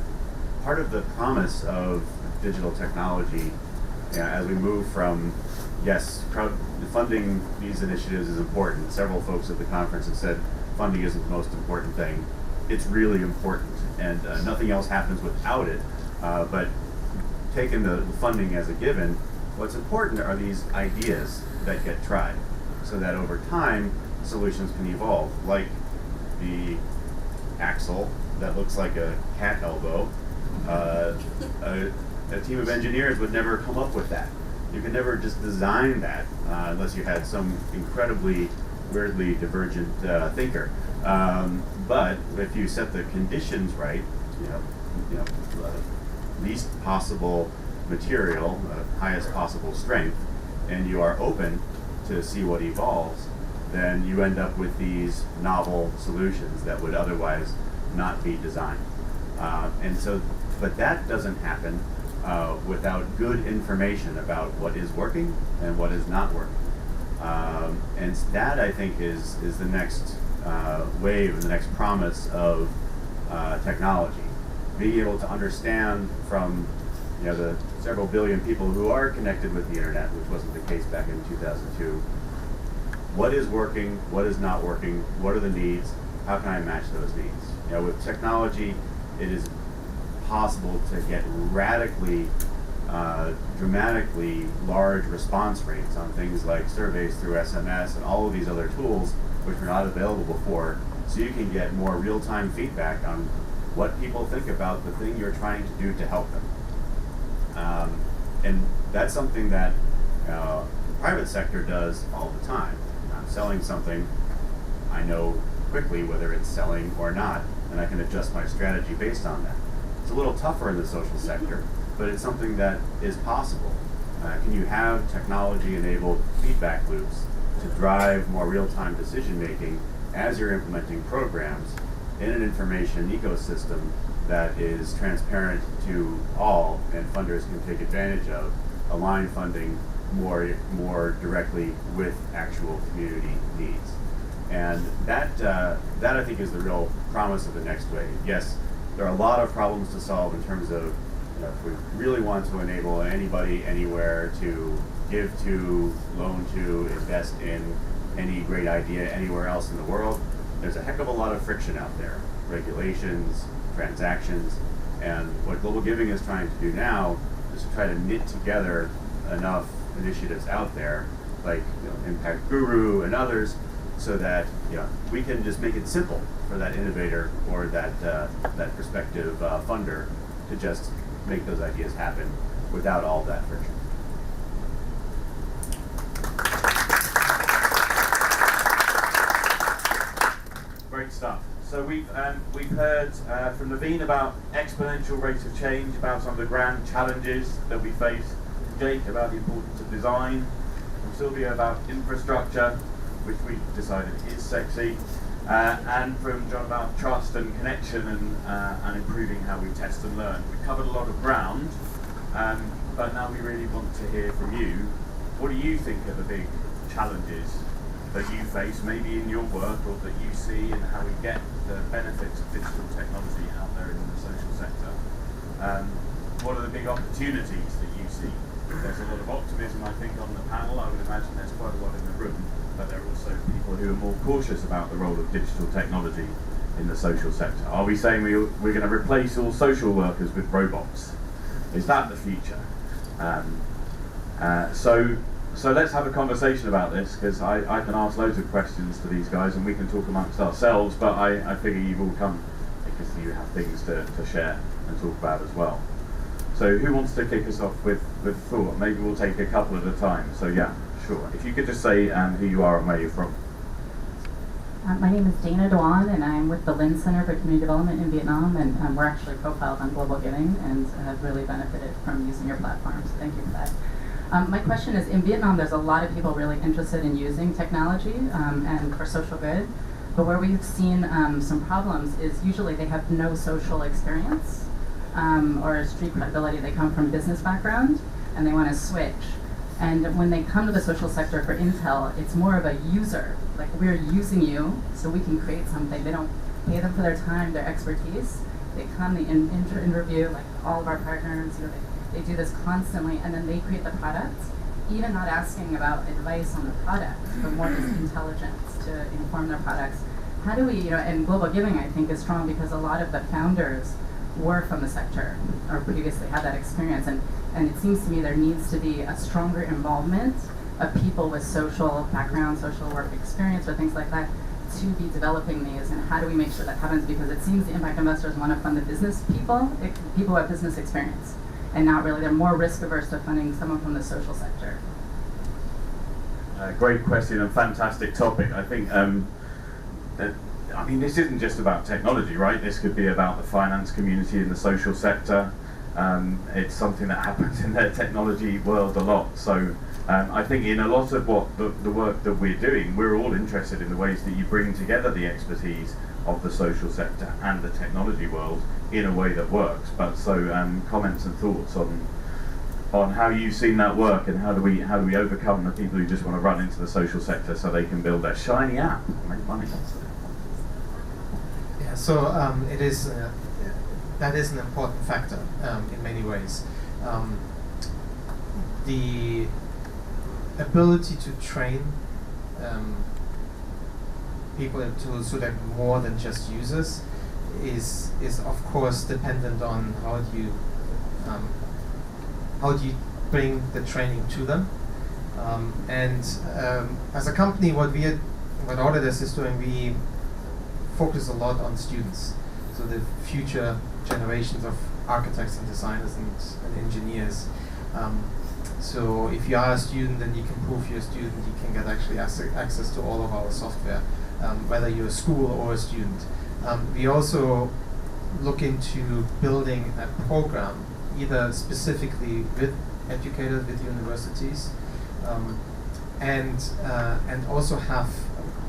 part of the promise of digital technology, as we move from, yes, funding these initiatives is important. Several folks at the conference have said funding isn't the most important thing. It's really important, and nothing else happens without it. But taking the funding as a given, what's important are these ideas that get tried, so that over time solutions can evolve, like the axle that looks like a cat elbow. A team of engineers would never come up with that. You could never just design that unless you had some incredibly weirdly divergent thinker. But if you set the conditions right, least possible material, highest possible strength, and you are open to see what evolves, then you end up with these novel solutions that would otherwise not be designed. But that doesn't happen without good information about what is working and what is not working. And that, I think, is the next wave and the next promise of technology. Being able to understand from the several billion people who are connected with the internet, which wasn't the case back in 2002, what is working, what is not working, what are the needs, how can I match those needs? With technology, it is possible to get radically, dramatically large response rates on things like surveys through SMS and all of these other tools which were not available before, so you can get more real-time feedback on what people think about the thing you're trying to do to help them. And that's something that the private sector does all the time. I'm selling something, I know quickly whether it's selling or not, and I can adjust my strategy based on that. It's a little tougher in the social sector, but it's something that is possible. Can you have technology-enabled feedback loops to drive more real-time decision-making as you're implementing programs in an information ecosystem that is transparent to all and funders can take advantage of, align funding more directly with actual community needs. And that I think is the real promise of the next wave. Yes, there are a lot of problems to solve in terms of, if we really want to enable anybody anywhere to give to, loan to, invest in any great idea anywhere else in the world, there's a heck of a lot of friction out there. Regulations, transactions, and what global giving is trying to do now is to try to knit together enough initiatives out there, like Impact Guru and others, so that we can just make it simple for that innovator or that prospective funder to just make those ideas happen without all that friction. Great stuff. So we've heard from Naveen about exponential rates of change, about some of the grand challenges that we face. From Jake about the importance of design. From Sylvia about infrastructure, which we decided is sexy. And from John about trust and connection and improving how we test and learn. We covered a lot of ground, but now we really want to hear from you. What do you think are the big challenges that you face, maybe in your work, or that you see, and how we get the benefits of digital technology out there in the social sector? What are the big opportunities that you see? There's a lot of optimism, I think, on the panel. I would imagine there's quite a lot in the room, but there are also people who are more cautious about the role of digital technology in the social sector. Are we saying we're going to replace all social workers with robots? Is that the future? So let's have a conversation about this, because I can ask loads of questions to these guys and we can talk amongst ourselves, but I figure you've all come because you have things to share and talk about as well. So who wants to kick us off with thought? Maybe we'll take a couple at a time. So yeah, sure. If you could just say who you are and where you're from. My name is Dana Duan, and I'm with the Lin Center for Community Development in Vietnam, and we're actually profiled on Global Giving and have really benefited from using your platform, so thank you for that. My question is, in Vietnam there's a lot of people really interested in using technology and for social good, but where we've seen some problems is usually they have no social experience or street credibility. They come from business background and they want to switch. And when they come to the social sector for intel, it's more of a user. Like, we're using you so we can create something. They don't pay them for their time, their expertise. They come, they interview, like all of our partners, they do this constantly, and then they create the product, even not asking about advice on the product, but more just intelligence to inform their products. How do we, and Global Giving, I think, is strong because a lot of the founders were from the sector or previously had that experience, and it seems to me there needs to be a stronger involvement of people with social background, social work experience, or things like that, to be developing these. And how do we make sure that happens? Because it seems the impact investors want to fund the business people who have business experience, and not really, they're more risk averse to funding someone from the social sector. Great question and fantastic topic. I think this isn't just about technology, right? This could be about the finance community in the social sector. It's something that happens in the technology world a lot. So I think in a lot of what the work that we're doing, we're all interested in the ways that you bring together the expertise of the social sector and the technology world in a way that works. But so comments and thoughts on how you've seen that work, and how do we overcome the people who just want to run into the social sector so they can build their shiny app and make money. Yeah, so it is that is an important factor in many ways. The ability to train people in tools so they're more than just users is of course dependent on how do you bring the training to them. As a company, what Autodesk is doing, we focus a lot on students, so the future generations of architects and designers and engineers. So if you are a student and you can prove you're a student, you can get actually access to all of our software, whether you're a school or a student. We also look into building a program, either specifically with educators, with universities, and also have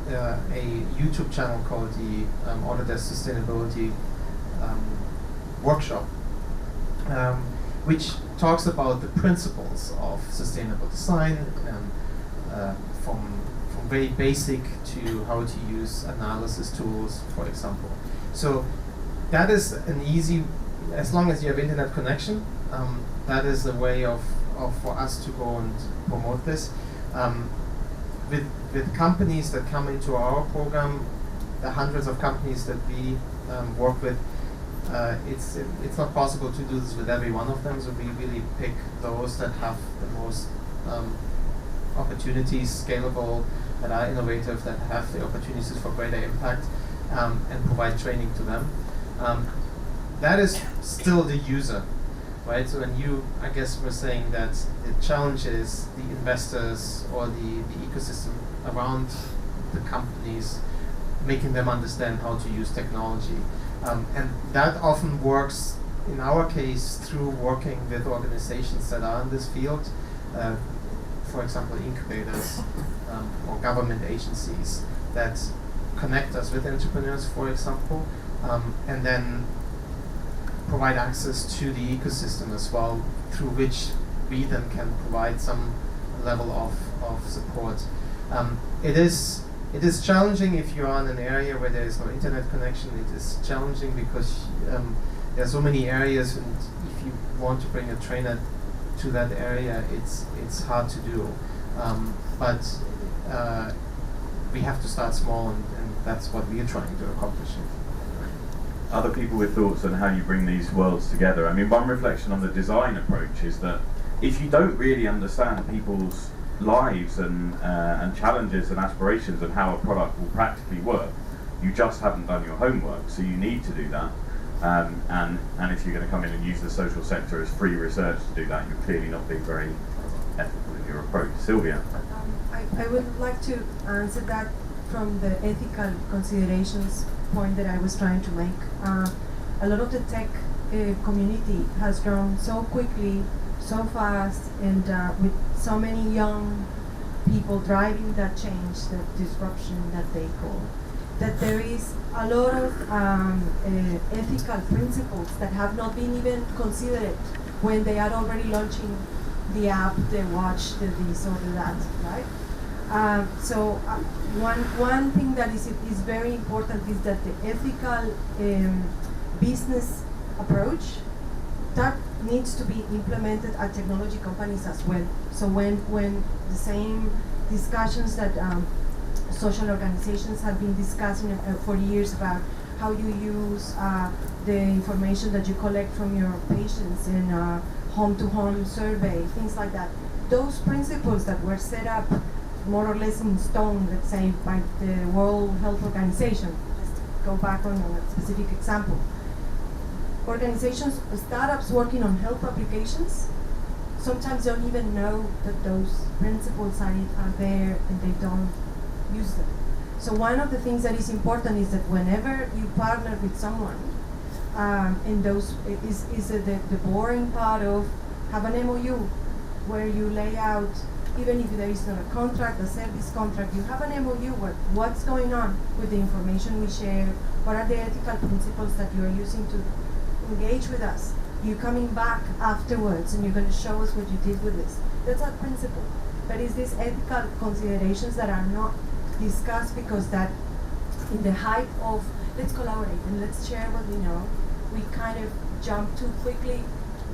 a YouTube channel called the Autodesk Sustainability Workshop, which talks about the principles of sustainable design from very basic to how to use analysis tools, for example. So that is an easy, as long as you have internet connection, that is a way of for us to go and promote this. With companies that come into our program, the hundreds of companies that we work with, it's not possible to do this with every one of them, so we really pick those that have the most opportunities, scalable, that are innovative, that have the opportunities for greater impact, and provide training to them. That is still the user, right? So when you, I guess, were saying that the challenge is the investors or the ecosystem around the companies, making them understand how to use technology. And that often works, in our case, through working with organizations that are in this field, for example, incubators or government agencies that connect us with entrepreneurs, for example, and then provide access to the ecosystem as well, through which we then can provide some level of support. It is challenging if you are in an area where there is no internet connection. It is challenging because there are so many areas, and if you want to bring a trainer to that area, it's hard to do. But we have to start small, and that's what we are trying to accomplish. Other people with thoughts on how you bring these worlds together? I mean, one reflection on the design approach is that if you don't really understand people's lives and challenges and aspirations and how a product will practically work, you just haven't done your homework. So you need to do that. And if you're going to come in and use the social sector as free research to do that, you're clearly not being very ethical in your approach. Sylvia? I would like to answer that from the ethical considerations point that I was trying to make. A lot of the tech community has grown so quickly, so fast, and with so many young people driving that change, that disruption that they call, that there is a lot of ethical principles that have not been even considered when they are already launching the app, the watch, the this or the that, right? So one thing that is very important is that the ethical business approach that needs to be implemented at technology companies as well. So when the same discussions that social organizations have been discussing for years about how you use the information that you collect from your patients in home-to-home survey, things like that. Those principles that were set up more or less in stone, let's say, by the World Health Organization. Let's go back on a specific example. Organizations, startups working on health applications, sometimes don't even know that those principles are there and they don't use them. So one of the things that is important is that whenever you partner with someone, and those is the boring part of have an MOU where you lay out, even if there is not a contract, a service contract, you have an MOU where what's going on with the information we share, what are the ethical principles that you are using to engage with us. You're coming back afterwards and you're going to show us what you did with this. That's our principle. But it's these ethical considerations that are not discussed because that in the hype of let's collaborate and let's share what we know, we kind of jump too quickly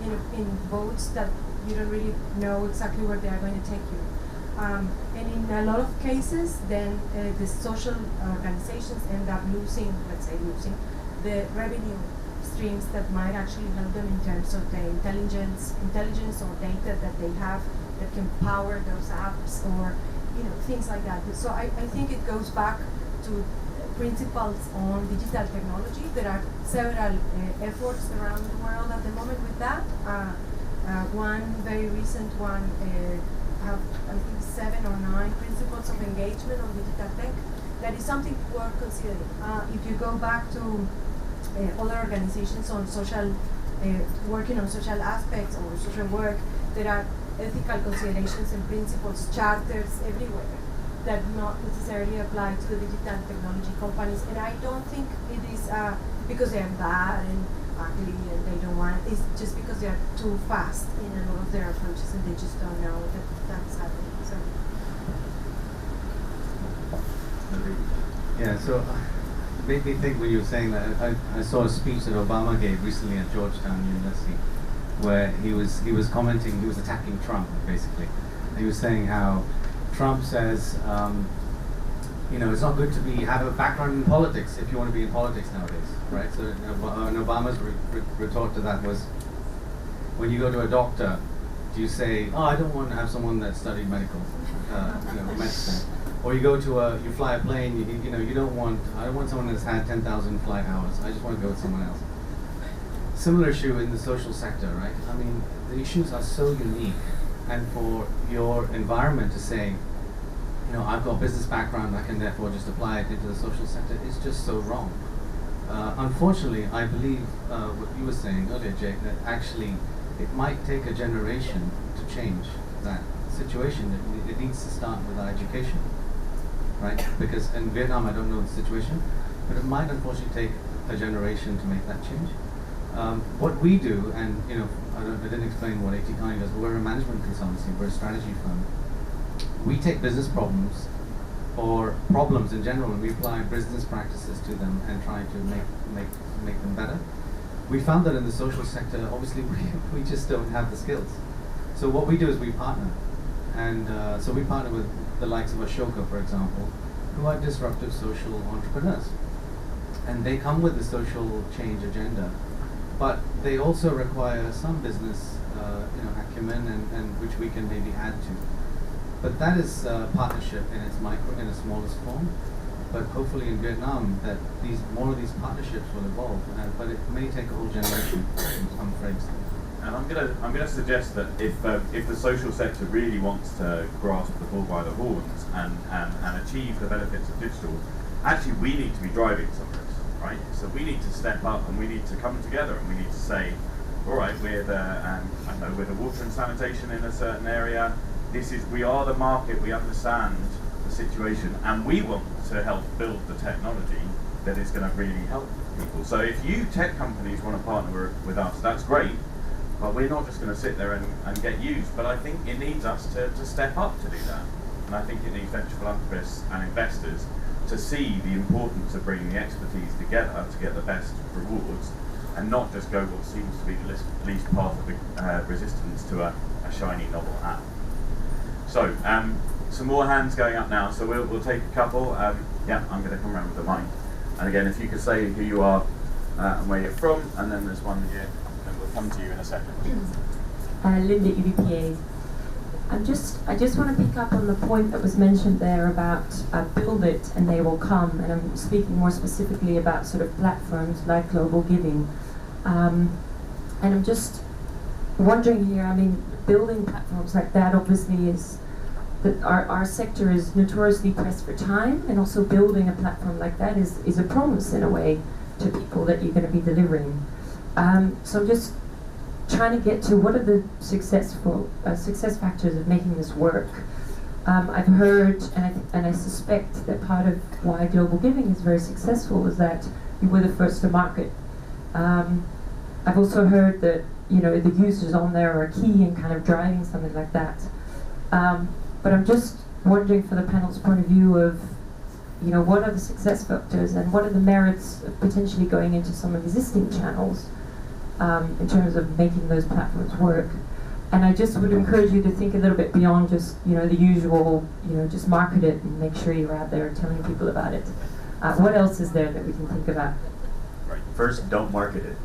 in boats that you don't really know exactly where they are going to take you. And in a lot of cases, then the social organizations end up losing, let's say losing, the revenue streams that might actually help them in terms of the intelligence or data that they have that can power those apps or things like that. So I think it goes back to principles on digital technology. There are several efforts around the world at the moment with that. One very recent one have I think 7 or 9 principles of engagement on digital tech. That is something worth considering. If you go back to other organizations on social, working on social aspects or social work, there are ethical considerations and principles, charters everywhere that not necessarily apply to the digital technology companies. And I don't think it is because they are bad and ugly and they don't want it. It's just because they are too fast in a lot of their approaches and they just don't know that that's happening. So. Yeah, so it made me think when you were saying that, I saw a speech that Obama gave recently at Georgetown University, where he was commenting, he was attacking Trump, basically. He was saying how Trump says, it's not good to have a background in politics if you want to be in politics nowadays, right? So and Obama's retort to that was, when you go to a doctor, do you say, oh, I don't want to have someone that studied medicine? Or you fly a plane, I don't want someone that's had 10,000 flight hours. I just want to go with someone else. Similar issue in the social sector, right? I mean, the issues are so unique, and for your environment to say, I've got a business background, I can therefore just apply it into the social sector, is just so wrong. Unfortunately, I believe what you were saying earlier, Jake, that actually it might take a generation to change that situation. It needs to start with our education, right? Because in Vietnam, I don't know the situation, but it might unfortunately take a generation to make that change. What we do, and I didn't explain what AT Conning does, but we're a management consultancy, we're a strategy firm. We take business problems or problems in general, and we apply business practices to them and try to make them better. We found that in the social sector, obviously, we just don't have the skills. So what we do is we partner. And so we partner with the likes of Ashoka, for example, who are disruptive social entrepreneurs. And they come with the social change agenda, but they also require some business acumen and which we can maybe add to. But that is partnership in its smallest form. But hopefully in Vietnam, that more of these partnerships will evolve. But it may take a whole generation, I'm afraid. And I'm gonna suggest that if the social sector really wants to grasp the bull by the horns and achieve the benefits of digital, actually we need to be driving some of this, right? So we need to step up and we need to come together and we need to say, all right, we're the water and sanitation in a certain area. We are the market. We understand the situation, and we want to help build the technology that is going to really help people. So if you tech companies want to partner with us, that's great. But we're not just going to sit there and get used. But I think it needs us to step up to do that. And I think it needs venture philanthropists and investors to see the importance of bringing the expertise together to get the best rewards, and not just go what seems to be the least path of the resistance to a shiny novel app. So, some more hands going up now. So we'll take a couple. Yeah, I'm going to come around with the mic. And again, if you could say who you are and where you're from, and then there's one here, and we'll come to you in a second. Linda, AVPN. I just want to pick up on the point that was mentioned there about build it and they will come, and I'm speaking more specifically about sort of platforms like Global Giving. And I'm just wondering here, I mean, building platforms like that obviously is that our sector is notoriously pressed for time, and also building a platform like that is a promise in a way to people that you're going to be delivering. So I'm just trying to get to what are the success factors of making this work. I've heard, and I suspect that part of why Global Giving is very successful is that you were the first to market. I've also heard that the users on there are key in kind of driving something like that. But I'm just wondering, for the panel's point of view, of what are the success factors and what are the merits of potentially going into some existing channels in terms of making those platforms work. And I just would encourage you to think a little bit beyond just the usual, just market it and make sure you're out there telling people about it. What else is there that we can think about? Right. First, don't market it.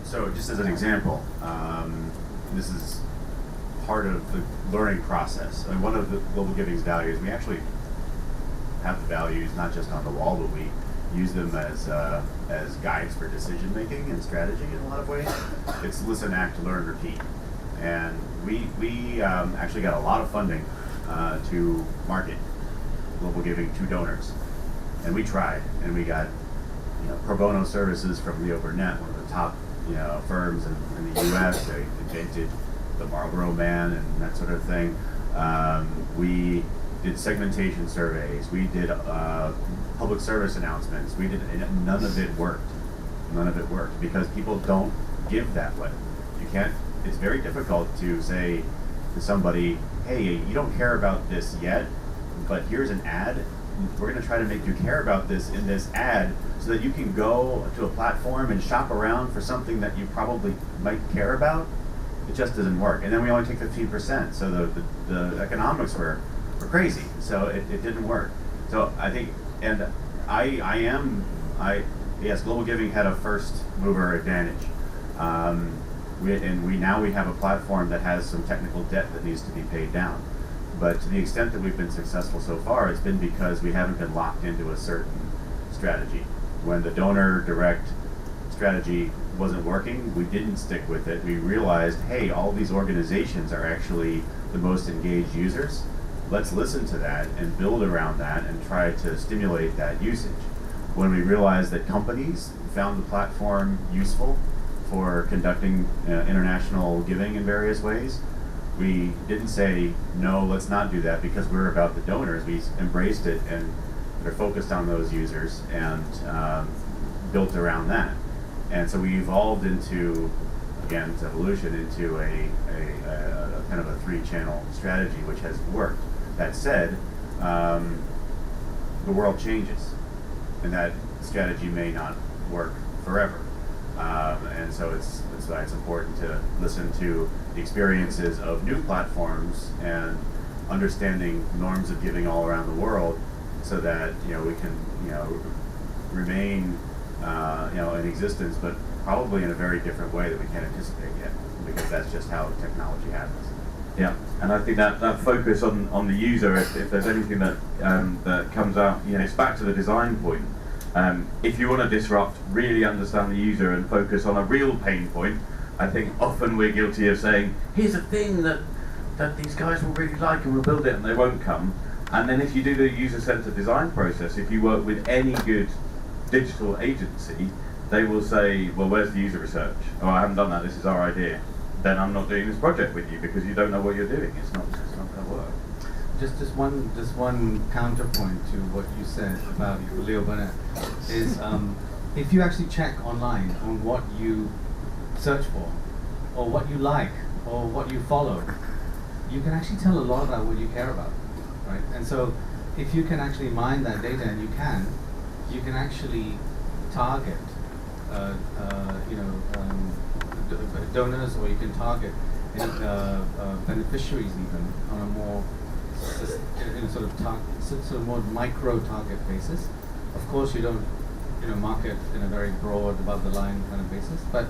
So just as an example, this is part of the learning process. I mean, one of the Global Giving's values, we actually have the values not just on the wall, but we use them as guides for decision making and strategy in a lot of ways. It's listen, act, learn, repeat. And we actually got a lot of funding to market Global Giving to donors. And we tried, and we got pro bono services from Leo Burnett, one of the top firms in the U.S. They invented the Marlboro Man and that sort of thing. We did segmentation surveys. We did public service announcements. We did, and none of it worked. None of it worked because people don't give that way. You can't. It's very difficult to say to somebody, hey, you don't care about this yet, but here's an ad. We're going to try to make you care about this in this ad so that you can go to a platform and shop around for something that you probably might care about. It just doesn't work. And then we only take 15%. So the economics were crazy. So it didn't work. So I think, and yes, Global Giving had a first mover advantage. We have a platform that has some technical debt that needs to be paid down. But to the extent that we've been successful so far, it's been because we haven't been locked into a certain strategy. When the donor direct strategy wasn't working, we didn't stick with it. We realized, hey, all these organizations are actually the most engaged users. Let's listen to that and build around that and try to stimulate that usage. When we realized that companies found the platform useful for conducting international giving in various ways, we didn't say, no, let's not do that because we're about the donors. We embraced it and are focused on those users and built around that. And so we evolved into, again, it's evolution, into a kind of a 3-channel strategy, which has worked. That said, the world changes, and that strategy may not work forever. And so it's why it's important to listen to the experiences of new platforms and understanding norms of giving all around the world, so that we can remain in existence, but probably in a very different way that we can't anticipate yet, because that's just how technology happens. Yeah, and I think that focus on the user, if there's anything that that comes out, it's back to the design point. If you want to disrupt, really understand the user and focus on a real pain point. I think often we're guilty of saying, here's a thing that these guys will really like and we'll build it, and they won't come. And then if you do the user-centered design process, if you work with any good digital agency, they will say, well, where's the user research? Oh, I haven't done that, this is our idea. Then I'm not doing this project with you because you don't know what you're doing. It's not going to work. Just one counterpoint to what you said about Leo Burnett is if you actually check online on what you search for, or what you like, or what you follow, you can actually tell a lot about what you care about, right? And so if you can actually mine that data, and you can actually target donors, or you can target beneficiaries even on a more sort of more micro target basis. Of course, you don't market in a very broad, above the line kind of basis, but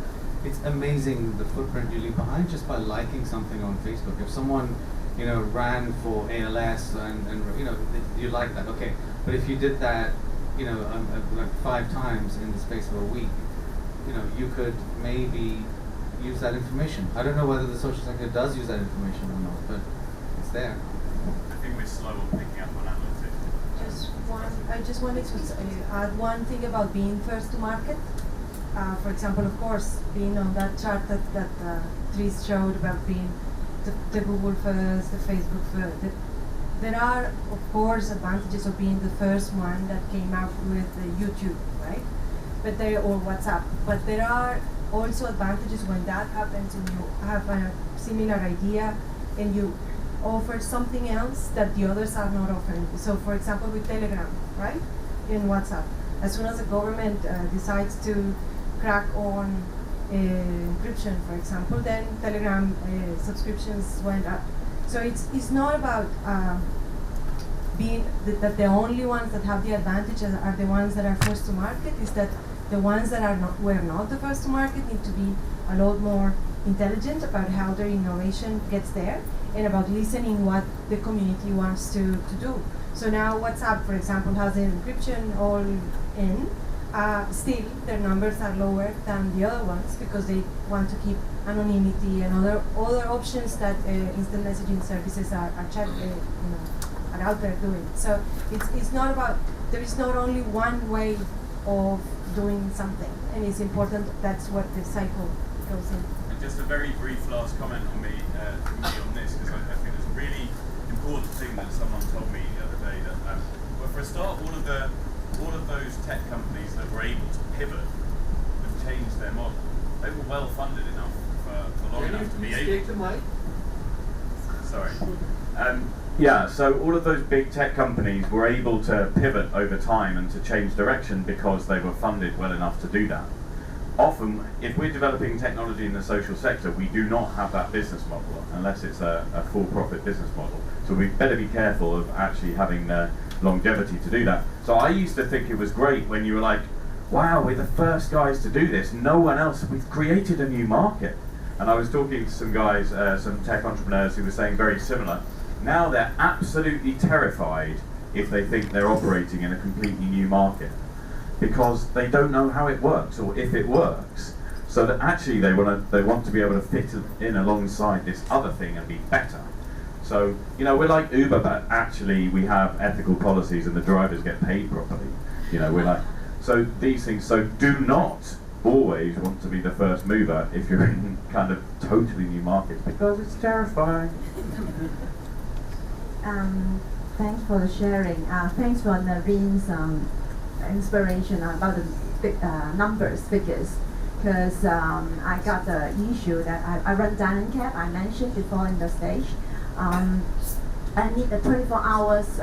it's amazing the footprint you leave behind just by liking something on Facebook. If someone ran for ALS and you like that, okay, but if you did that like 5 times in the space of a week, you could maybe use that information. I don't know whether the social sector does use that information or not, but it's there. I think we're slow on picking up on analytics. I just wanted to add one thing about being first to market. For example, of course, being on that chart that Tris showed about being the Google first, the Facebook first. There are, of course, advantages of being the first one that came out with YouTube, right? Or WhatsApp. But there are also advantages when that happens and you have a similar idea and you offer something else that the others are not offering. So, for example, with Telegram, right? In WhatsApp, as soon as the government decides to crack on encryption, for example, then Telegram subscriptions went up. So it's not about being that the only ones that have the advantage are the ones that are first to market. Is that the ones that were not the first to market need to be a lot more intelligent about how their innovation gets there and about listening what the community wants to do. So now WhatsApp, for example, has the encryption all in. Still, their numbers are lower than the other ones because they want to keep anonymity and other options that instant messaging services are out there doing. So it's not about, there is not only one way of doing something, and it's important that's what the cycle goes in. And just a very brief last comment from me on this, because I think it's a really important thing that someone told me the other day, that well, for a start, all of those tech companies that were able to pivot and change their model, they were well funded enough for long enough to be able to. Sorry. Yeah, so all of those big tech companies were able to pivot over time and to change direction because they were funded well enough to do that. Often, if we're developing technology in the social sector, we do not have that business model unless it's a for-profit business model. So we better be careful of actually having the longevity to do that. So I used to think it was great when you were like, wow, we're the first guys to do this. No one else, we've created a new market. And I was talking to some guys, some tech entrepreneurs who were saying very similar. Now they're absolutely terrified if they think they're operating in a completely new market, because they don't know how it works or if it works. So that actually they want to be able to fit in alongside this other thing and be better. So, you know, we're like Uber, but actually we have ethical policies and the drivers get paid properly. You know, we're like, so these things, so do not always want to be the first mover if you're in kind of totally new markets, because it's terrifying. Thanks for the sharing. Thanks for Naveen's inspiration about the big, figures, because I got the issue that I run dining cab, I mentioned before in the stage. I need a 24 hours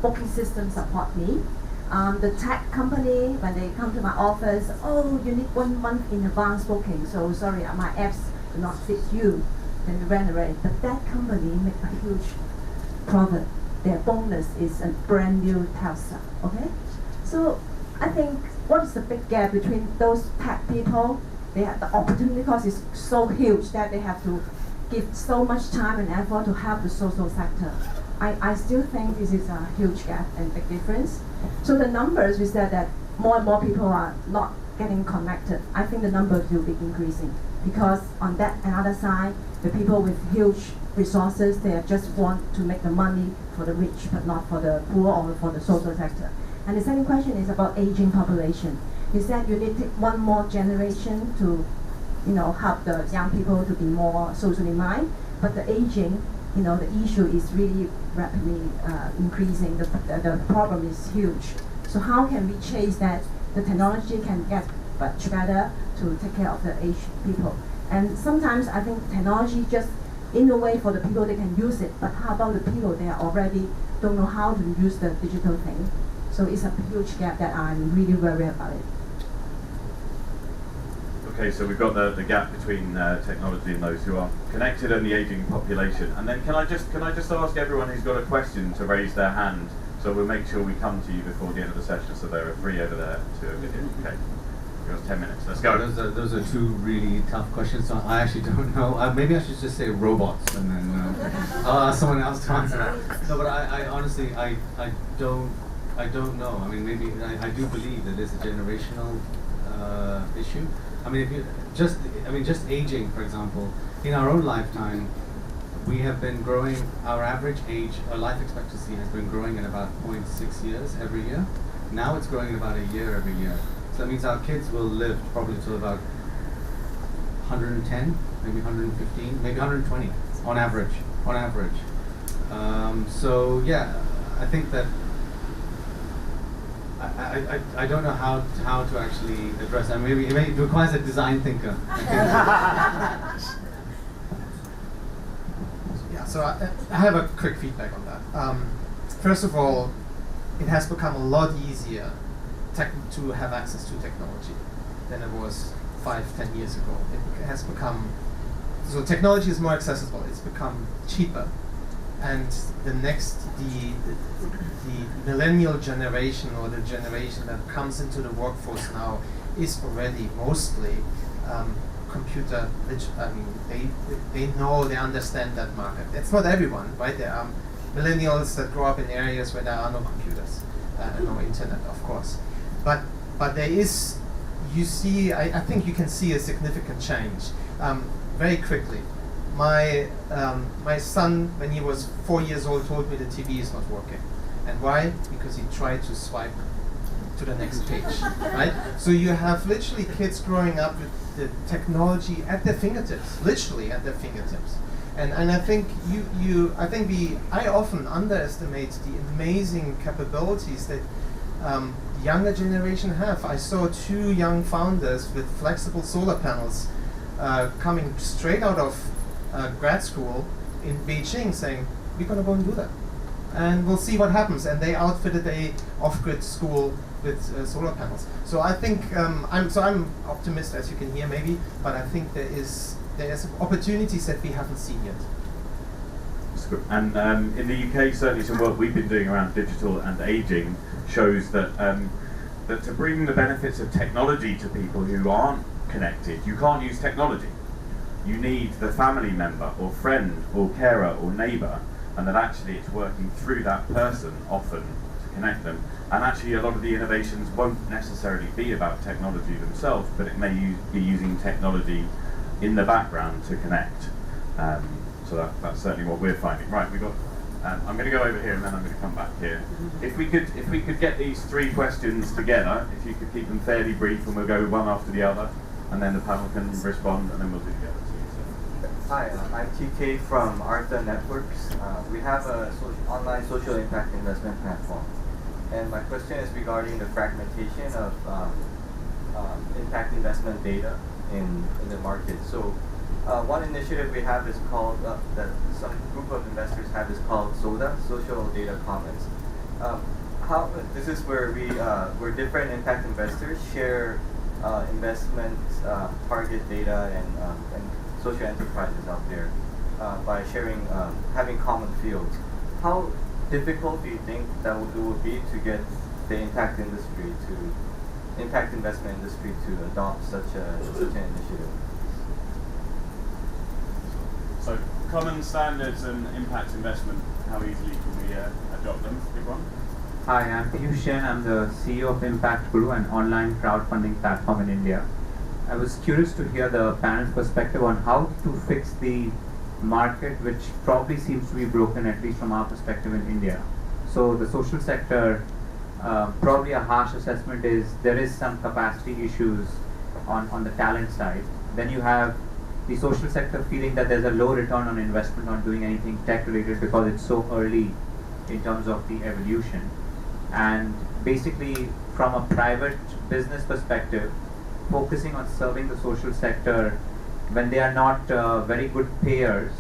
booking system support me. The tech company, when they come to my office, oh, you need 1 month in advance booking, so sorry, my apps do not fit you, then you renovate. But that company make a huge profit. Their bonus is a brand new Tesla, okay? So I think what is the big gap between those tech people? They have the opportunity cost is so huge that they have to give so much time and effort to help the social sector. I still think this is a huge gap and big difference. So the numbers, we said that more and more people are not getting connected. I think the numbers will be increasing, because on that another side, the people with huge resources, they just want to make the money for the rich, but not for the poor or for the social sector. And the second question is about aging population. You said you need to take one more generation to, you know, help the young people to be more socially minded, but the aging, you know, the issue is really rapidly increasing. The problem is huge. So how can we chase that? The technology can get much better to take care of the aged people. And sometimes I think technology just in a way for the people they can use it, but how about the people they are already don't know how to use the digital thing? So it's a huge gap that I'm really worried about it. Okay, so we've got the gap between technology and those who are connected and the aging population. And then can I just ask everyone who's got a question to raise their hand, so we'll make sure we come to you before the end of the session. So there are 3 over there, 2 over here. Okay, we've got 10 minutes. Let's go. Those are 2 really tough questions. So I actually don't know. Maybe I should just say robots, and then I'll ask someone else to answer that. No, but I honestly I don't know. I mean, maybe I do believe that there's a generational issue. I mean, if you just aging, for example, in our own lifetime, we have been growing. Our average age, our life expectancy, has been growing at about 0.6 years every year. Now it's growing at about a year every year. So that means our kids will live probably till about 110, maybe 115, maybe 120 on average. So yeah, I think that. I don't know how to actually address that. Maybe it requires a design thinker. Yeah, so I have a quick feedback on that. First of all, it has become a lot easier to have access to technology than it was 5-10 years ago. It has become, so technology is more accessible. It's become cheaper. And the millennial generation, or the generation that comes into the workforce now, is already mostly computer literate. I mean, they understand that market. It's not everyone, right? There are millennials that grow up in areas where there are no computers and no internet, of course. But there is, you see, I think you can see a significant change very quickly. My son, when he was 4 years old, told me the TV is not working. And why? Because he tried to swipe to the next page, right? So you have literally kids growing up with the technology at their fingertips, literally at their fingertips. And I think I often underestimate the amazing capabilities that younger generation have. I saw 2 young founders with flexible solar panels coming straight out of grad school in Beijing saying, we're going to go and do that. And we'll see what happens. And they outfitted a off-grid school with solar panels. So I think I'm optimistic, as you can hear maybe, but I think there's opportunities that we haven't seen yet. And in the UK, certainly some work we've been doing around digital and aging shows that that to bring the benefits of technology to people who aren't connected, you can't use technology. You need the family member or friend or carer or neighbour, and that actually it's working through that person often to connect them. And actually a lot of the innovations won't necessarily be about technology themselves, but it may be using technology in the background to connect. So that's certainly what we're finding. Right, we've got. I'm going to go over here and then I'm going to come back here. If we could get these three questions together, if you could keep them fairly brief, and we'll go one after the other, and then the panel can respond, and then we'll do the other two. So. Hi, I'm TK from Arta Networks. We have a online social impact investment platform, and my question is regarding the fragmentation of impact investment data in the market. So. One initiative we have is called, that some group of investors have, is called SODA, Social Data Commons. This is where where different impact investors share investment target data and social enterprises out there by sharing, having common fields. How difficult do you think that would be to get the impact investment industry to adopt such an initiative? So common standards and impact investment, how easily can we adopt them? Good one. Hi, I'm Piyush Jain. I'm the CEO of Impact Guru, an online crowdfunding platform in India. I was curious to hear the panel's perspective on how to fix the market, which probably seems to be broken, at least from our perspective in India. So the social sector, probably a harsh assessment is there is some capacity issues on the talent side. Then you have the social sector feeling that there's a low return on investment on doing anything tech related because it's so early in terms of the evolution. And basically from a private business perspective, focusing on serving the social sector when they are not very good payers,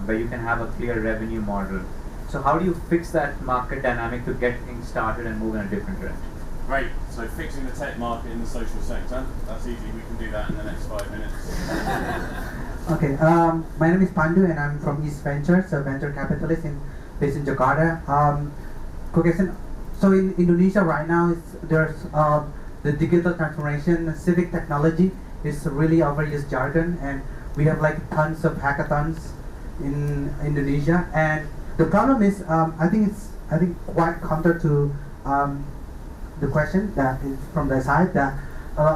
where you can have a clear revenue model. So how do you fix that market dynamic to get things started and move in a different direction? Great. So fixing the tech market in the social sector, that's easy. We can do that in the next 5 minutes. Okay. My name is Pandu and I'm from East Ventures, a venture capitalist based in Jakarta. Question. So in Indonesia right now, there's the digital transformation, civic technology is really overused jargon, and we have like tons of hackathons in Indonesia. And the problem is, I think quite counter to the question that is from the side that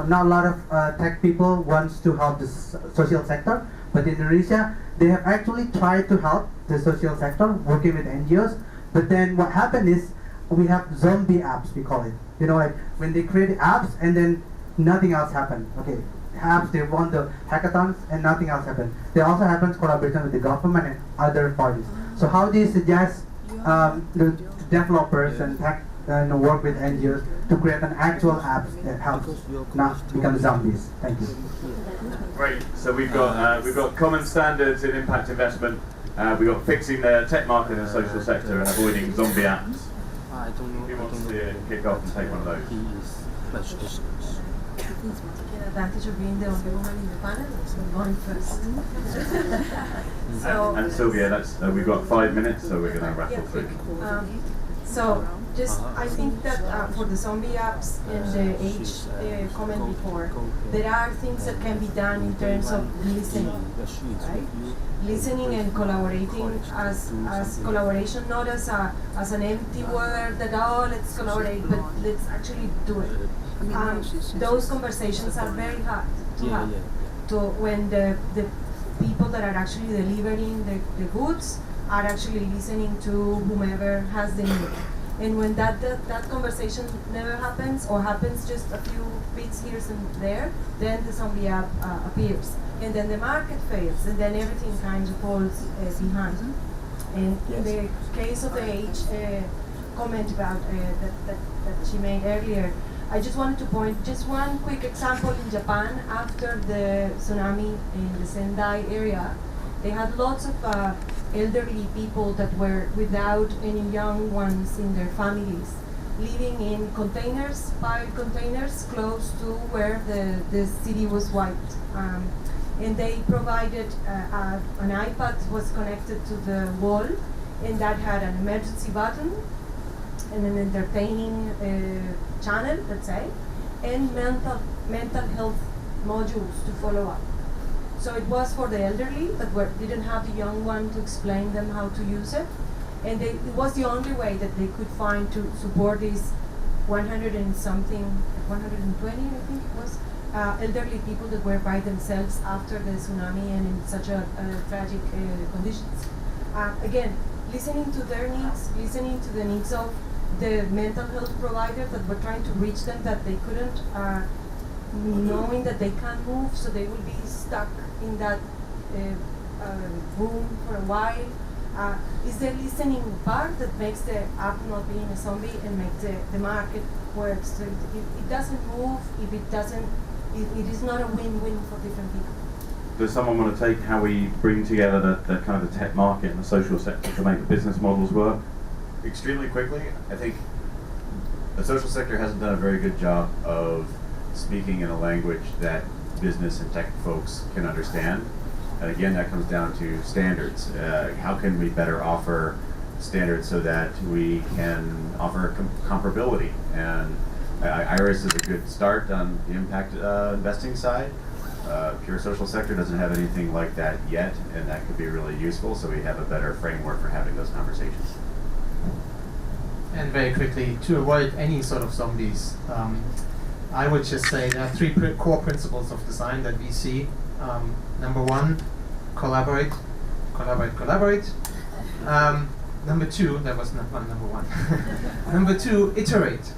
not a lot of tech people wants to help the social sector, but in Indonesia they have actually tried to help the social sector working with NGOs. But then what happened is we have zombie apps, we call it. You know, like when they create apps and then nothing else happened. Okay, apps, they won the hackathons and nothing else happened. There also happens collaboration with the government and other parties. So how do you suggest the developers and tech work with NGOs to create an actual app that helps not become zombies? Thank you. Great. So we've got common standards in impact investment. We've got fixing the tech market in the social sector and avoiding zombie apps. Who wants to kick off and take one of those? Taking advantage of being the only woman in the panel, so I'm going first. So, and Sylvia, we've got 5 minutes, so we're going to rattle through. So I think that for the zombie apps and the age comment before, there are things that can be done in terms of listening, right? Listening and collaborating as collaboration, not as an empty word that let's collaborate, but let's actually do it. Those conversations are very hard to have. When the people that are actually delivering the goods are actually listening to whomever has the need. And when that conversation never happens, or happens just a few bits here and there, then the zombie app appears. And then the market fails, and then everything kind of falls behind. And in the case of the age comment about that she made earlier, I just wanted to point just one quick example. In Japan, after the tsunami in the Sendai area, they had lots of elderly people that were without any young ones in their families, living in containers, piled containers, close to where the city was wiped. And they provided an iPad was connected to the wall, and that had an emergency button and an entertaining channel, let's say, and mental health modules to follow up. So it was for the elderly that didn't have the young one to explain them how to use it, and it was the only way that they could find to support these 100 and something, 120 I think it was, elderly people that were by themselves after the tsunami and in such a tragic conditions. Again, listening to their needs, listening to the needs of the mental health providers that were trying to reach them, that they couldn't, knowing that they can't move, so they will be stuck in that room for a while. Is the listening part that makes the app not being a zombie and makes the market work. So it doesn't move if it doesn't, it is not a win-win for different people. Does someone want to take how we bring together the kind of the tech market and the social sector to make the business models work? Extremely quickly, I think the social sector hasn't done a very good job of speaking in a language that business and tech folks can understand. And again, that comes down to standards. How can we better offer standards so that we can offer comparability? And Iris is a good start on the impact investing side. Pure social sector doesn't have anything like that yet, and that could be really useful, so we have a better framework for having those conversations. And very quickly, to avoid any sort of zombies, I would just say there are three core principles of design that we see. Number one, collaborate. Number two, that was not number one. Number two, iterate.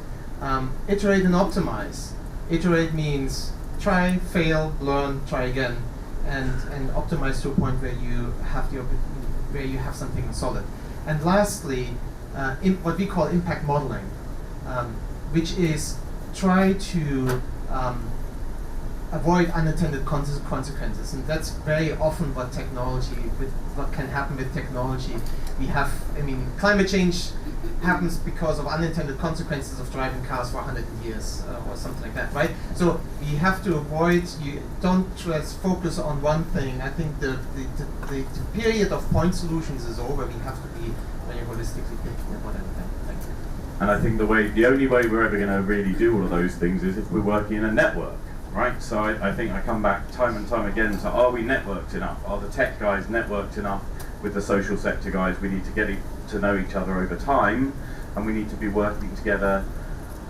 Iterate and optimize. Iterate means try, fail, learn, try again, and optimize to a point where you have where you have something solid. And lastly, what we call impact modeling, which is try to avoid unintended consequences, and that's very often what can happen with technology. We have, climate change happens because of unintended consequences of driving cars for 100 years or something like that, right? So we have to avoid, you don't just focus on one thing. I think the period of point solutions is over. We have to be very holistically thinking about everything. Thank you. And I think the only way we're ever going to really do all of those things is if we're working in a network, right? So I think I come back time and time again to, are we networked enough? Are the tech guys networked enough with the social sector guys? We need to get to know each other over time, and we need to be working together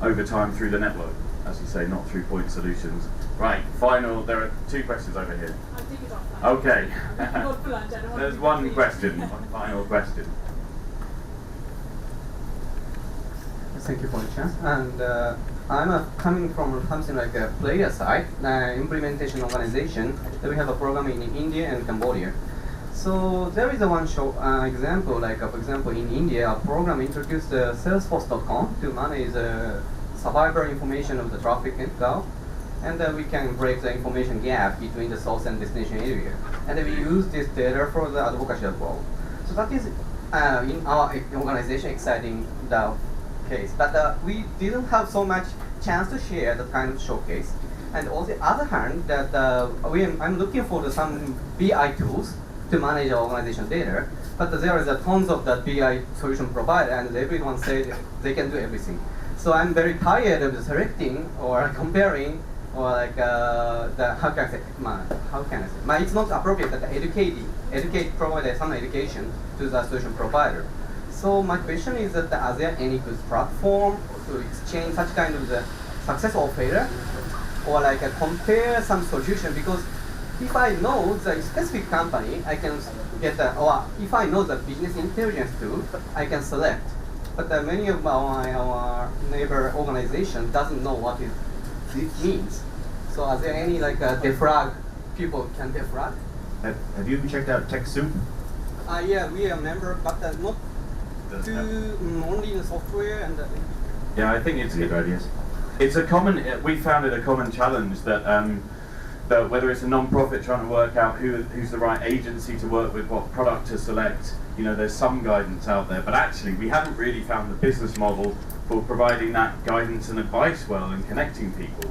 over time through the network, as you say, not through point solutions. Right, final, there are two questions over here. I'll take it offline. Okay. Go for lunch. I don't want There's to one question, one final question. Thank you for the chance. And I'm coming from something like a player side, implementation organization. We have a program in India and Cambodia. So there is a one example, like for example in India, a program introduced Salesforce.com to manage survivor information of the traffic and cloud, and we can break the information gap between the source and destination area. And we use this data for the advocacy as well. So that is in our organization exciting the case, but we didn't have so much chance to share that kind of showcase. And on the other hand, that I'm looking for some BI tools to manage our organization data, but there is a tons of that BI solution provider, and everyone said they can do everything. So I'm very tired of selecting or comparing, or like how can I say? It's not appropriate that educate provide some education to the solution provider. So my question is that are there any good platform to exchange such kind of the success or failure, or like compare some solution? Because if I know the specific company, I can get or if I know the business intelligence tool, I can select. But many of our neighbor organization doesn't know what it means. So are there any like defrag people can defrag? Have you checked out TechSoup? Yeah, we are a member, but not only the software and. Yeah, I think it's Any good ideas? It's a common. We found it a common challenge that whether it's a non-profit trying to work out who's the right agency to work with, what product to select, there's some guidance out there, but actually we haven't really found the business model for providing that guidance and advice well and connecting people.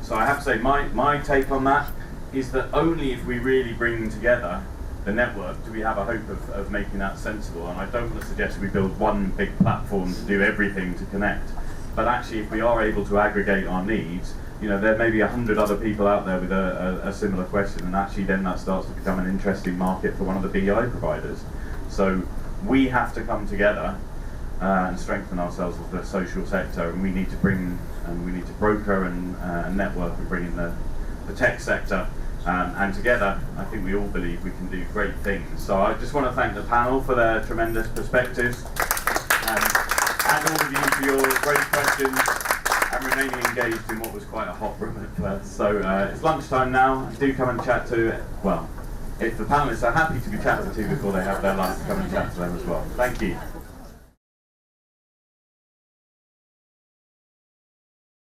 So I have to say my take on that is that only if we really bring together the network do we have a hope of making that sensible. And I don't want to suggest we build one big platform to do everything to connect, but actually if we are able to aggregate our needs, there may be 100 other people out there with a similar question, and actually then that starts to become an interesting market for one of the BI providers. So we have to come together and strengthen ourselves as the social sector, and we need to broker and network and bring in the tech sector, and together I think we all believe we can do great things. So I just want to thank the panel for their tremendous perspectives, and all of you for your great questions and remaining engaged in what was quite a hot room at first. So it's lunchtime now. Do come and chat to, well, if the panelists are happy to be chatted to before they have their lunch, come and chat to them as well. Thank you.